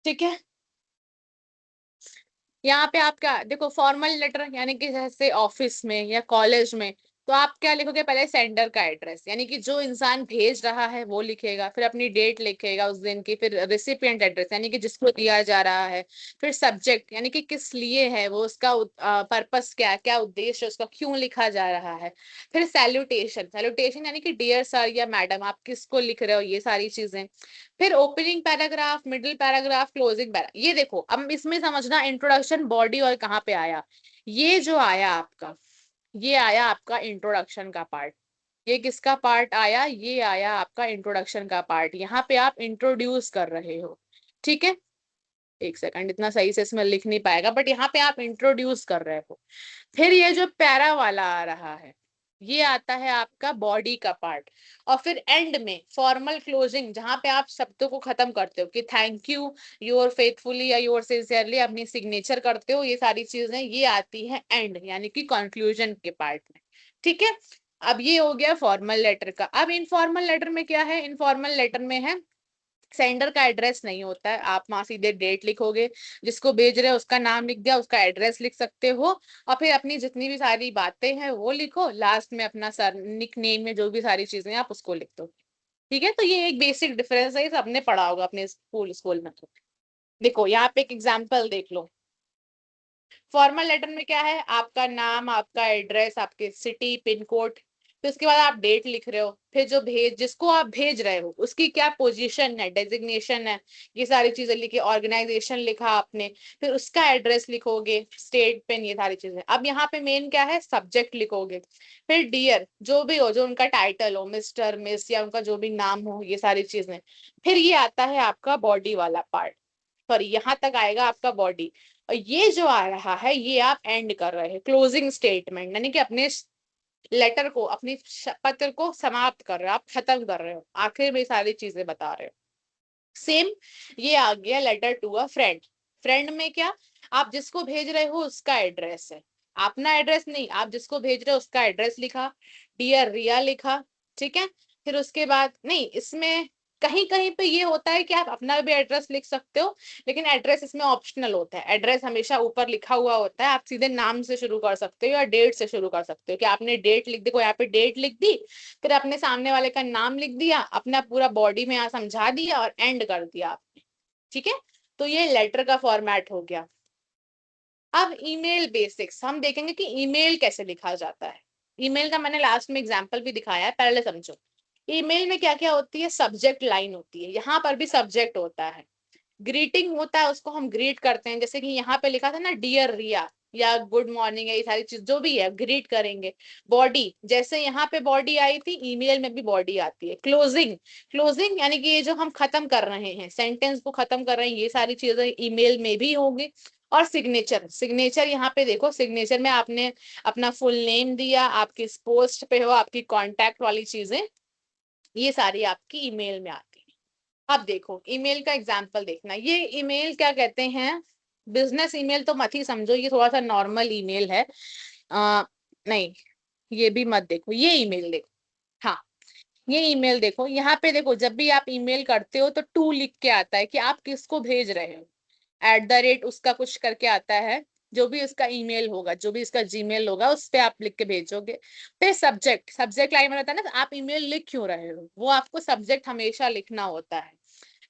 ठीक है, यहाँ पे आप क्या देखो, फॉर्मल लेटर यानी कि जैसे ऑफिस में या कॉलेज में, तो आप क्या लिखोगे, पहले सेंडर का एड्रेस, यानी कि जो इंसान भेज रहा है वो लिखेगा, फिर अपनी डेट लिखेगा उस दिन की, फिर रिसिपिएंट एड्रेस यानी कि जिसको दिया जा रहा है, फिर सब्जेक्ट यानी कि किस लिए है वो, उसका पर्पस क्या, क्या उद्देश्य, उसका क्यों लिखा जा रहा है, फिर सैल्यूटेशन, सैल्यूटेशन यानी कि डियर सर या मैडम, आप किसको लिख रहे हो, ये सारी चीजें, फिर opening paragraph, middle paragraph, closing paragraph. ये देखो अब इसमें समझना, इंट्रोडक्शन, बॉडी और कहाँ पे आया, ये जो आया आपका, ये आया आपका इंट्रोडक्शन का पार्ट। ये किसका पार्ट आया, ये आया आपका इंट्रोडक्शन का पार्ट, यहाँ पे आप इंट्रोड्यूस कर रहे हो। ठीक है, एक सेकंड, इतना सही से इसमें लिख नहीं पाएगा, बट यहाँ पे आप इंट्रोड्यूस कर रहे हो। फिर ये जो पैरा वाला आ रहा है, ये आता है आपका बॉडी का पार्ट। और फिर एंड में फॉर्मल क्लोजिंग, जहां पे आप शब्दों को खत्म करते हो कि थैंक यू, योर फेथफुली या योर सिंसियरली, अपनी सिग्नेचर करते हो, ये सारी चीजें ये आती है एंड यानी कि कंक्लूजन के पार्ट में। ठीक है, अब ये हो गया फॉर्मल लेटर का। अब इनफॉर्मल लेटर में क्या है, इनफॉर्मल लेटर में है सेंडर का एड्रेस नहीं होता है, आप वहां सीधे डेट लिखोगे, जिसको भेज रहे हो उसका नाम लिख दिया, उसका एड्रेस लिख सकते हो, और फिर अपनी जितनी भी सारी बातें हैं वो लिखो, लास्ट में अपना सर निक नेम में जो भी सारी चीजें हैं आप उसको लिख दो। ठीक है, तो ये एक बेसिक डिफरेंस है, ये सबने पढ़ा होगा अपने स्कूल में। तो देखो यहाँ पे एक एग्जाम्पल देख लो। फॉर्मल लेटर में क्या है, आपका नाम, आपका एड्रेस, आपके सिटी, पिन कोड, फिर उसके बाद आप डेट लिख रहे हो, फिर जो जिसको आप भेज रहे हो उसकी क्या पोजीशन है, डेजिग्नेशन है, ये सारी चीजें लिखी, ऑर्गेनाइजेशन लिखा आपने, फिर उसका एड्रेस लिखोगे, स्टेट पेन, ये सारी चीजें। अब यहाँ पे मेन क्या है, सब्जेक्ट लिखोगे, फिर डियर जो भी हो, जो उनका टाइटल हो, मिस्टर, मिस, या उनका जो भी नाम हो, ये सारी चीजें। फिर ये आता है आपका बॉडी वाला पार्ट, सॉरी यहाँ तक आएगा आपका बॉडी, और ये जो आ रहा है ये आप एंड कर रहे हैं, क्लोजिंग स्टेटमेंट, यानी कि अपने लेटर को, अपनी पत्र को समाप्त कर रहे हो, आप खत्म कर रहे हो, आखिर में सारी चीजें बता रहे हो। सेम ये आ गया letter to a friend. Friend में क्या, आप जिसको भेज रहे हो उसका एड्रेस है, अपना एड्रेस नहीं, आप जिसको भेज रहे हो उसका एड्रेस लिखा, डियर रिया लिखा, ठीक है। फिर उसके बाद नहीं, इसमें कहीं कहीं पे ये होता है कि आप अपना भी एड्रेस लिख सकते हो, लेकिन एड्रेस इसमें ऑप्शनल होता है, एड्रेस हमेशा ऊपर लिखा हुआ होता है, आप सीधे नाम से शुरू कर सकते हो या डेट से शुरू कर सकते हो, कि आपने डेट लिख दी, को यहाँ पे डेट लिख दी, फिर अपने सामने वाले का नाम लिख दिया, अपना पूरा बॉडी में यहाँ समझा दिया और एंड कर दिया आपने, ठीक है। तो ये लेटर का फॉर्मेट हो गया। अब ईमेल बेसिक्स हम देखेंगे कि ईमेल कैसे लिखा जाता है। ईमेल का मैंने लास्ट में एग्जांपल भी दिखाया है, पहले समझो। ईमेल में क्या क्या होती है, सब्जेक्ट लाइन होती है, यहाँ पर भी सब्जेक्ट होता है, ग्रीटिंग होता है, उसको हम ग्रीट करते हैं, जैसे कि यहाँ पे लिखा था ना डियर रिया या गुड मॉर्निंग है, ये सारी चीज जो भी है ग्रीट करेंगे। बॉडी, जैसे यहाँ पे बॉडी आई थी, ईमेल में भी बॉडी आती है। क्लोजिंग, क्लोजिंग यानी कि ये जो हम खत्म कर रहे हैं, सेंटेंस को खत्म कर रहे हैं, ये सारी चीजें ईमेल में भी होंगी। और सिग्नेचर, सिग्नेचर यहाँ पे देखो, सिग्नेचर में आपने अपना फुल नेम दिया, आप किस पोस्ट पे हो, आपकी कॉन्टैक्ट वाली चीजें, ये सारी आपकी ईमेल में आती है। अब देखो ईमेल का एग्जांपल देखना, ये ईमेल क्या कहते हैं, बिजनेस ईमेल तो मत ही समझो, ये थोड़ा सा नॉर्मल ईमेल है। नहीं, ये भी मत देखो, ये ईमेल देखो, हाँ ये ईमेल देखो, यहाँ पे देखो, जब भी आप ईमेल करते हो तो टू लिख के आता है कि आप किसको भेज रहे हो, @ उसका कुछ करके आता है, जो भी उसका ईमेल होगा, जो भी उसका जीमेल होगा, उस पे आप लिख के भेजोगे। फिर सब्जेक्ट, सब्जेक्ट लाइन में रहता है ना, आप ईमेल लिख क्यों रहे हो, वो आपको सब्जेक्ट हमेशा लिखना होता है।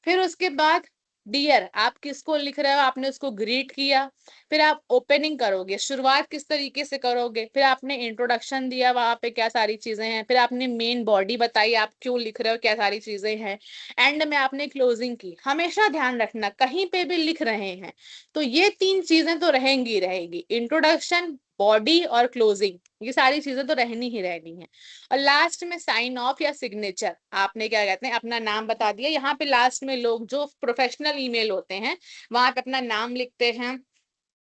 फिर उसके बाद डियर, आप किसको लिख रहे हो, आपने उसको ग्रीट किया, फिर आप ओपनिंग करोगे, शुरुआत किस तरीके से करोगे, फिर आपने इंट्रोडक्शन दिया, वहां पे क्या सारी चीजें हैं, फिर आपने मेन बॉडी बताई, आप क्यों लिख रहे हो, क्या सारी चीजें हैं, एंड में आपने क्लोजिंग की। हमेशा ध्यान रखना, कहीं पे भी लिख रहे हैं तो ये तीन चीजें तो रहेंगी रहेगी, इंट्रोडक्शन, बॉडी और क्लोजिंग, ये सारी चीजें तो रहनी ही रहनी है। और लास्ट में साइन ऑफ या सिग्नेचर, आपने क्या कहते हैं, अपना नाम बता दिया, यहाँ पे लास्ट में लोग जो प्रोफेशनल ईमेल होते हैं वहां पे अपना नाम लिखते हैं,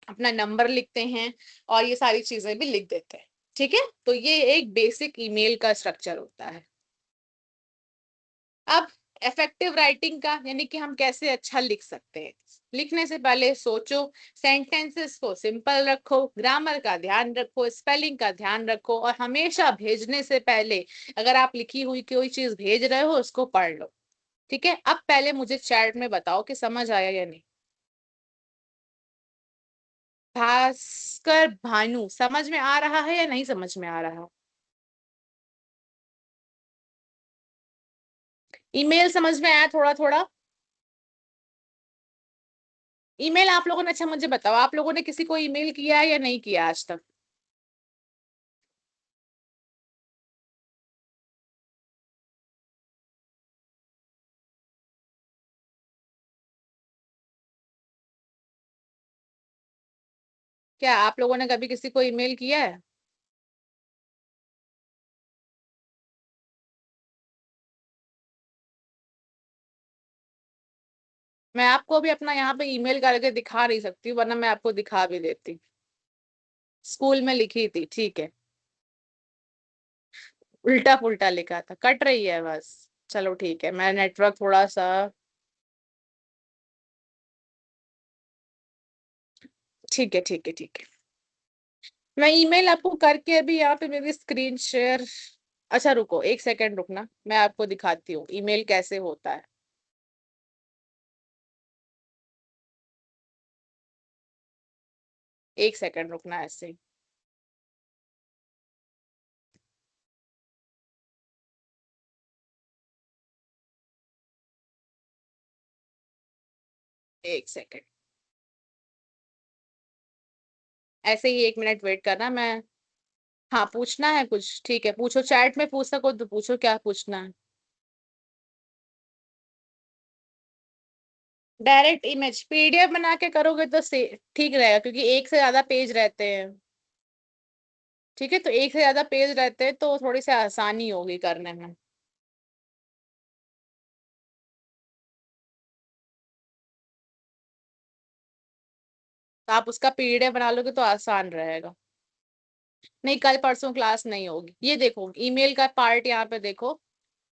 अपना नंबर लिखते हैं, और ये सारी चीजें भी लिख देते हैं, ठीक है। तो ये एक बेसिक ईमेल का स्ट्रक्चर होता है। अब इफेक्टिव राइटिंग का, यानी कि हम कैसे अच्छा लिख सकते हैं, लिखने से पहले सोचो, सेंटेंसेस को सिंपल रखो, ग्रामर का ध्यान रखो, स्पेलिंग का ध्यान रखो, और हमेशा भेजने से पहले अगर आप लिखी हुई कोई चीज भेज रहे हो उसको पढ़ लो, ठीक है। अब पहले मुझे चैट में बताओ कि समझ आया या नहीं। भास्कर भानु, समझ में आ रहा है या नहीं समझ में आ रहा, ईमेल समझ में आया थोड़ा थोड़ा। ईमेल आप लोगों ने, अच्छा मुझे बताओ, आप लोगों ने किसी को ईमेल किया है या नहीं किया आज तक। क्या आप लोगों ने कभी किसी को ईमेल किया है। मैं आपको भी अपना यहाँ पे ईमेल करके दिखा नहीं सकती, वरना मैं आपको दिखा भी देती, स्कूल में लिखी थी, ठीक है, उल्टा पुल्टा लिखा था, कट रही है बस, चलो ठीक है, मैं नेटवर्क थोड़ा सा, ठीक है ठीक है ठीक है। मैं ईमेल आपको करके अभी यहाँ पे मेरी स्क्रीन शेयर, अच्छा रुको एक सेकंड रुकना, मैं आपको दिखाती हूँ ईमेल कैसे होता है। एक सेकंड रुकना ऐसे, एक सेकंड, ऐसे ही 1 मिनट वेट करना, मैं हाँ पूछना है कुछ, ठीक है पूछो, चैट में पूछ सको तो पूछो, क्या पूछना है। डायरेक्ट इमेज पीडीएफ बना के करोगे तो ठीक रहेगा, क्योंकि एक से ज्यादा पेज रहते हैं। ठीक है, तो एक से ज्यादा पेज रहते हैं तो थोड़ी सी आसानी होगी करने में। तो आप उसका पीडीएफ बना लोगे तो आसान रहेगा। नहीं, कल परसों क्लास नहीं होगी। ये देखो ईमेल का पार्ट, यहाँ पे देखो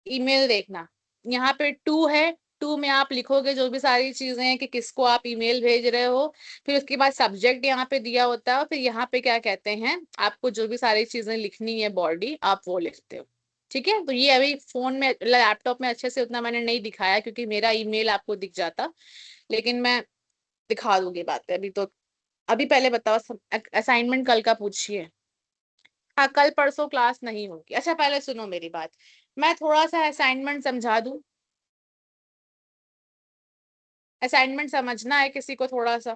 ईमेल देखना, यहाँ पे 2 है, 2 में आप लिखोगे जो भी सारी चीजें हैं कि किसको आप ईमेल भेज रहे हो। फिर उसके बाद सब्जेक्ट यहाँ पे दिया होता है, और फिर यहाँ पे क्या कहते हैं, आपको जो भी सारी चीजें लिखनी है बॉडी, आप वो लिखते हो। ठीक है, तो ये अभी फोन में लैपटॉप में अच्छे से उतना मैंने नहीं दिखाया, क्योंकि मेरा ईमेल आपको दिख जाता, लेकिन मैं दिखा दूंगी बातें अभी तो। अभी पहले बताओ, असाइनमेंट कल का पूछिए। हाँ, कल परसों क्लास नहीं होगी। अच्छा पहले सुनो मेरी बात, मैं थोड़ा सा असाइनमेंट समझा दूं। असाइनमेंट समझना है किसी को थोड़ा सा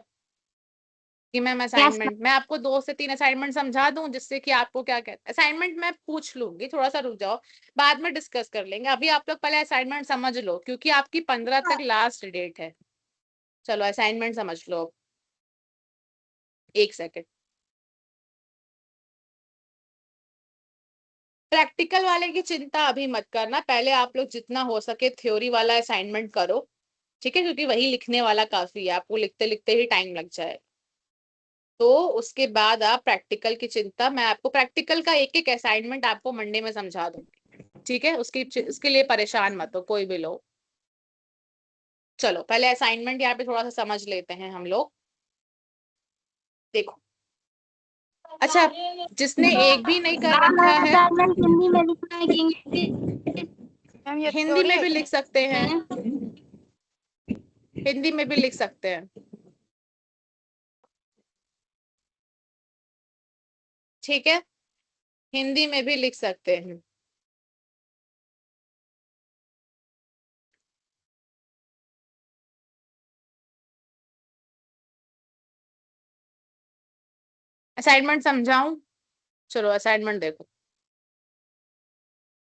कि मैम असाइनमेंट, मैं आपको 2 से 3 असाइनमेंट समझा दूं, जिससे कि आपको क्या कहते हैं, असाइनमेंट मैं पूछ लूंगी, थोड़ा सा रुक जाओ, बाद में डिस्कस कर लेंगे। अभी आप लोग पहले असाइनमेंट समझ लो, क्योंकि आपकी 15 तक लास्ट डेट है। चलो असाइनमेंट समझ लो। एक सेकेंड। प्रैक्टिकल वाले की चिंता अभी मत करना, पहले आप लोग जितना हो सके थ्योरी वाला असाइनमेंट करो। ठीक है, क्योंकि वही लिखने वाला काफी है, आपको लिखते लिखते ही टाइम लग जाए। तो उसके बाद आप प्रैक्टिकल की चिंता, मैं आपको प्रैक्टिकल का एक एक असाइनमेंट आपको मंडे में समझा दूंगी। ठीक है, उसके लिए परेशान मत हो कोई भी लोग। चलो पहले असाइनमेंट यहाँ पे थोड़ा सा समझ लेते हैं हम लोग। देखो, अच्छा जिसने एक भी नहीं कर रखा है, असाइनमेंट हिंदी में लिखना है कि इंग्लिश? मैम ये हिंदी थ्योरी में है भी क्या? लिख सकते हैं, हिंदी में भी लिख सकते हैं। ठीक है, हिंदी में भी लिख सकते हैं। असाइनमेंट समझाऊं? चलो असाइनमेंट देखो।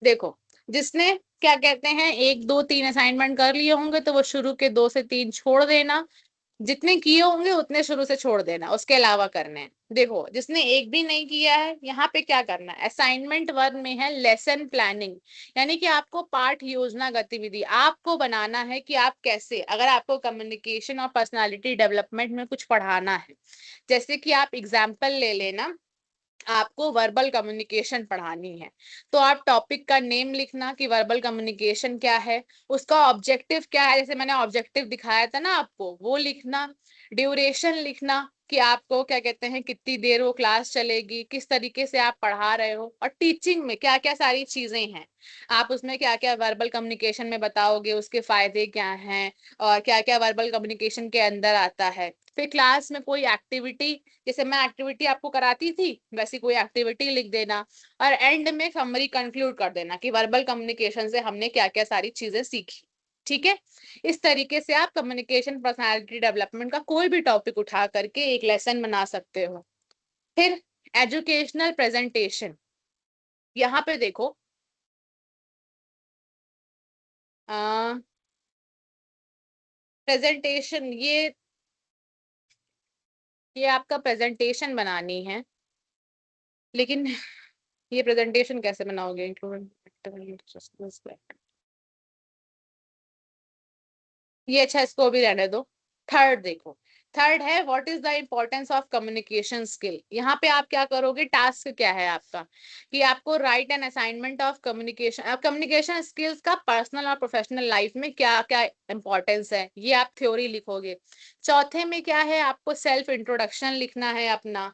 देखो, जिसने क्या कहते हैं 1 2 3 असाइनमेंट कर लिए होंगे तो वो शुरू के 2 से 3 छोड़ देना, जितने किए होंगे उतने शुरू से छोड़ देना, उसके अलावा करने हैं। देखो जिसने एक भी नहीं किया है, यहाँ पे क्या करना है, असाइनमेंट 1 में है लेसन प्लानिंग, यानी कि आपको पाठ योजना गतिविधि आपको बनाना है कि आप कैसे, अगर आपको कम्युनिकेशन और पर्सनालिटी डेवलपमेंट में कुछ पढ़ाना है, जैसे कि आप एग्जाम्पल ले लेना, आपको वर्बल कम्युनिकेशन पढ़ानी है, तो आप टॉपिक का नेम लिखना कि वर्बल कम्युनिकेशन क्या है, उसका ऑब्जेक्टिव क्या है, जैसे मैंने ऑब्जेक्टिव दिखाया था ना आपको, वो लिखना। ड्यूरेशन लिखना कि आपको क्या कहते हैं कितनी देर वो क्लास चलेगी, किस तरीके से आप पढ़ा रहे हो, और टीचिंग में क्या क्या सारी चीजें हैं, आप उसमें क्या क्या वर्बल कम्युनिकेशन में बताओगे, उसके फायदे क्या हैं, और क्या क्या वर्बल कम्युनिकेशन के अंदर आता है। फिर क्लास में कोई एक्टिविटी, जैसे मैं एक्टिविटी आपको कराती थी वैसी कोई एक्टिविटी लिख देना, और एंड में समरी कंक्लूड कर देना कि वर्बल कम्युनिकेशन से हमने क्या क्या सारी चीजें सीखी। ठीक है, इस तरीके से आप कम्युनिकेशन पर्सनालिटी डेवलपमेंट का कोई भी टॉपिक उठा करके एक लेसन बना सकते हो। फिर एजुकेशनल प्रेजेंटेशन, यहाँ पे देखो प्रेजेंटेशन, ये आपका प्रेजेंटेशन बनानी है, लेकिन ये प्रेजेंटेशन कैसे बनाओगे, ये अच्छा इसको भी रहने दो। थर्ड देखो, थर्ड है what is the importance of communication skill. यहाँ पे आप क्या करोगे, टास्क क्या है आपका कि आपको right an assignment of communication, communication skills का पर्सनल और प्रोफेशनल लाइफ में क्या क्या इंपॉर्टेंस है, ये आप थ्योरी लिखोगे। चौथे में क्या है, आपको सेल्फ इंट्रोडक्शन लिखना है अपना।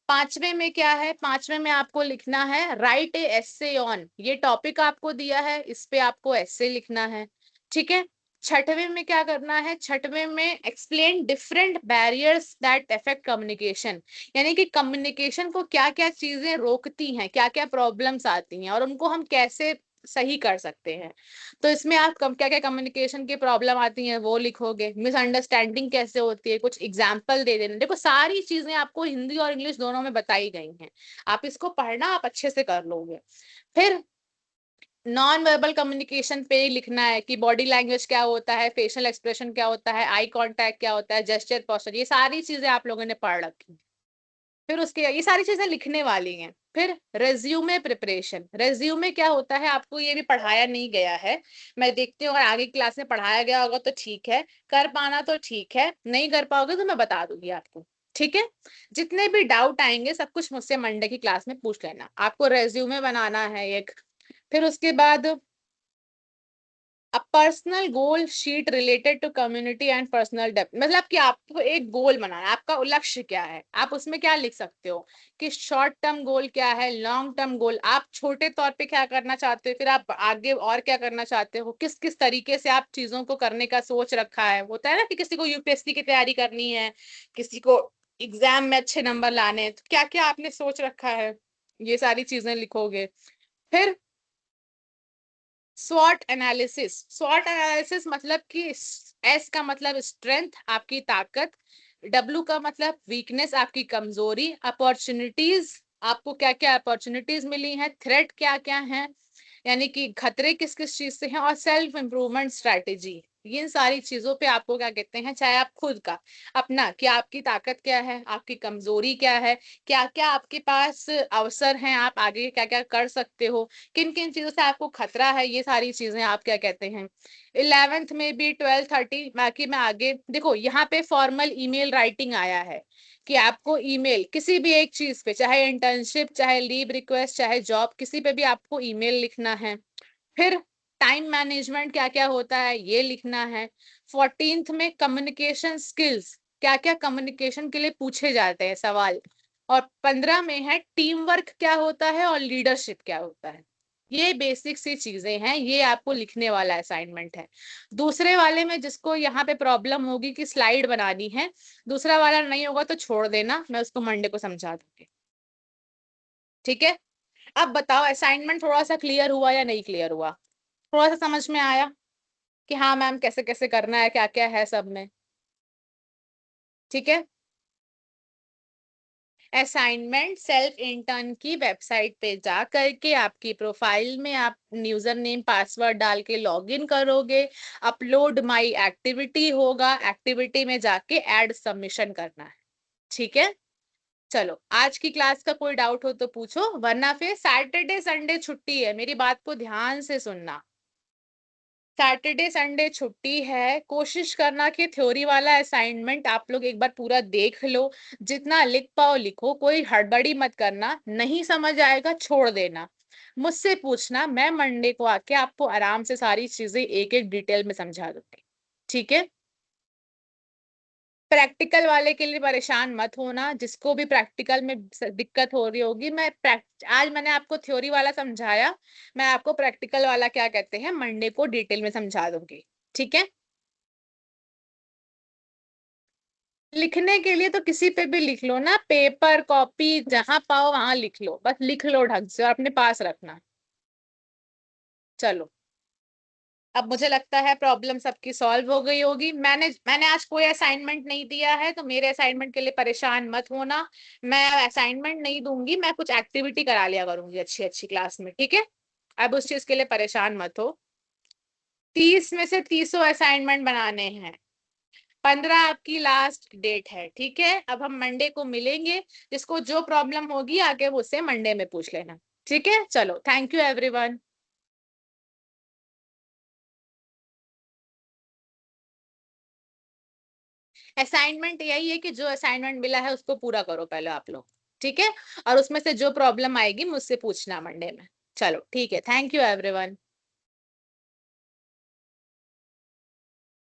पांचवे में क्या है, पांचवे में आपको लिखना है राइट ए एस्से ऑन, ये टॉपिक आपको दिया है, इस पे आपको एस्से लिखना है। ठीक है, छठवें में क्या करना है, छठवें में explain different barriers that affect communication, यानी कि कम्युनिकेशन को क्या क्या चीजें रोकती हैं, क्या क्या प्रॉब्लम्स आती हैं और उनको हम कैसे सही कर सकते हैं। तो इसमें आप क्या क्या कम्युनिकेशन की प्रॉब्लम आती हैं वो लिखोगे, मिसअंडरस्टैंडिंग कैसे होती है, कुछ एग्जाम्पल दे देना। देखो सारी चीजें आपको हिंदी और इंग्लिश दोनों में बताई गई हैं, आप इसको पढ़ना, आप अच्छे से कर लोगे। फिर नॉन वर्बल कम्युनिकेशन पे लिखना है कि बॉडी लैंग्वेज क्या होता है, फेशियल एक्सप्रेशन क्या होता है, आई कांटेक्ट क्या होता है, जेस्चर, पोस्चर, ये सारी चीजें आप लोगों ने पढ़ रखी। फिर उसके ये सारी चीजें लिखने वाली हैं। फिर रेज्यूमे प्रिपरेशन, रेज्यूमे क्या होता है आपको ये भी पढ़ाया नहीं गया है, मैं देखती हूँ अगर आगे क्लास में पढ़ाया गया होगा तो ठीक है, कर पाना तो ठीक है, नहीं कर पाओगे तो मैं बता दूंगी आपको, ठीक है। जितने भी डाउट आएंगे सब कुछ मुझसे मंडे की क्लास में पूछ लेना, आपको रेज्यूमे बनाना है एक। फिर उसके बाद a personal goal sheet related to community and personal depth, मतलब कि आपको एक गोल बनाना है, आपका लक्ष्य क्या है, आप उसमें क्या लिख सकते हो कि शॉर्ट टर्म गोल क्या है, लॉन्ग टर्म गोल, आप छोटे तौर पे क्या करना चाहते हो, फिर आप आगे और क्या करना चाहते हो, किस किस तरीके से आप चीजों को करने का सोच रखा है। होता है ना कि किसी को यूपीएससी की तैयारी करनी है, किसी को एग्जाम में अच्छे नंबर लाने हैं, तो क्या क्या आपने सोच रखा है, ये सारी चीजें लिखोगे। फिर स्वॉट एनालिसिस, स्वॉट एनालिसिस मतलब कि एस का मतलब स्ट्रेंथ, आपकी ताकत, डब्ल्यू का मतलब वीकनेस, आपकी कमजोरी, अपॉर्चुनिटीज, आपको क्या क्या अपॉर्चुनिटीज मिली हैं, थ्रेट क्या क्या हैं, यानी कि खतरे किस किस चीज से हैं, और सेल्फ इम्प्रूवमेंट स्ट्रैटेजी। इन सारी चीजों पे आपको क्या कहते हैं, चाहे आप खुद का अपना कि आपकी ताकत क्या है, आपकी कमजोरी क्या है, क्या क्या आपके पास अवसर हैं, आप आगे क्या क्या कर सकते हो, किन किन चीजों से आपको खतरा है, ये सारी चीजें आप क्या कहते हैं। 11th में भी 12, 30, बाकी मैं आगे देखो यहाँ पे फॉर्मल ईमेल राइटिंग आया है कि आपको ईमेल किसी भी एक चीज पे, चाहे इंटर्नशिप, चाहे लीव रिक्वेस्ट, चाहे जॉब, किसी पे भी आपको ईमेल लिखना है। फिर टाइम मैनेजमेंट क्या क्या होता है ये लिखना है। 14th में कम्युनिकेशन स्किल्स, क्या क्या कम्युनिकेशन के लिए पूछे जाते हैं सवाल। और 15 में है टीम वर्क क्या होता है और लीडरशिप क्या होता है। ये बेसिक सी चीजें हैं, ये आपको लिखने वाला असाइनमेंट है। दूसरे वाले में जिसको यहाँ पे प्रॉब्लम होगी कि स्लाइड बनानी है, दूसरा वाला नहीं होगा तो छोड़ देना, मैं उसको मंडे को समझा दूंगी, ठीक है। अब बताओ असाइनमेंट थोड़ा सा क्लियर हुआ या नहीं क्लियर हुआ, थोड़ा सा समझ में आया कि हाँ मैम कैसे कैसे करना है, क्या क्या है सब में, ठीक है। असाइनमेंट सेल्फ इंटर्न की वेबसाइट पे जा करके आपकी प्रोफाइल में आप यूजर नेम पासवर्ड डाल के लॉगिन करोगे, अपलोड माय एक्टिविटी होगा, एक्टिविटी में जाके ऐड सबमिशन करना है, ठीक है। चलो आज की क्लास का कोई डाउट हो तो पूछो, वरना फिर सैटरडे संडे छुट्टी है, मेरी बात को ध्यान से सुनना। सैटरडे संडे छुट्टी है, कोशिश करना कि थ्योरी वाला असाइनमेंट आप लोग एक बार पूरा देख लो, जितना लिख पाओ लिखो, कोई हड़बड़ी मत करना, नहीं समझ आएगा छोड़ देना, मुझसे पूछना, मैं मंडे को आके आपको आराम से सारी चीजें एक एक डिटेल में समझा दूंगी, ठीक है। प्रैक्टिकल वाले के लिए परेशान मत होना, जिसको भी प्रैक्टिकल में दिक्कत हो रही होगी, आज मैंने आपको थ्योरी वाला समझाया, मैं आपको प्रैक्टिकल वाला क्या कहते हैं मंडे को डिटेल में समझा दूंगी, ठीक है। लिखने के लिए तो किसी पे भी लिख लो ना, पेपर कॉपी जहां पाओ वहां लिख लो, बस लिख लो ढंग से और अपने पास रखना। चलो अब मुझे लगता है प्रॉब्लम सबकी सॉल्व हो गई होगी। मैंने आज कोई असाइनमेंट नहीं दिया है तो मेरे असाइनमेंट के लिए परेशान मत होना, मैं असाइनमेंट नहीं दूंगी, मैं कुछ एक्टिविटी करा लिया करूंगी अच्छी अच्छी क्लास में, ठीक है। अब उस चीज के लिए परेशान मत हो। 30 में से 30 असाइनमेंट बनाने हैं, 15 आपकी लास्ट डेट है, ठीक है। अब हम मंडे को मिलेंगे, जिसको जो प्रॉब्लम होगी आगे मुझसे मंडे में पूछ लेना, ठीक है। चलो थैंक यू एवरीवन। असाइनमेंट यही है कि जो असाइनमेंट मिला है उसको पूरा करो पहले आप लोग, ठीक है। और उसमें से जो प्रॉब्लम आएगी मुझसे पूछना मंडे में। चलो ठीक है, थैंक यू एवरीवन।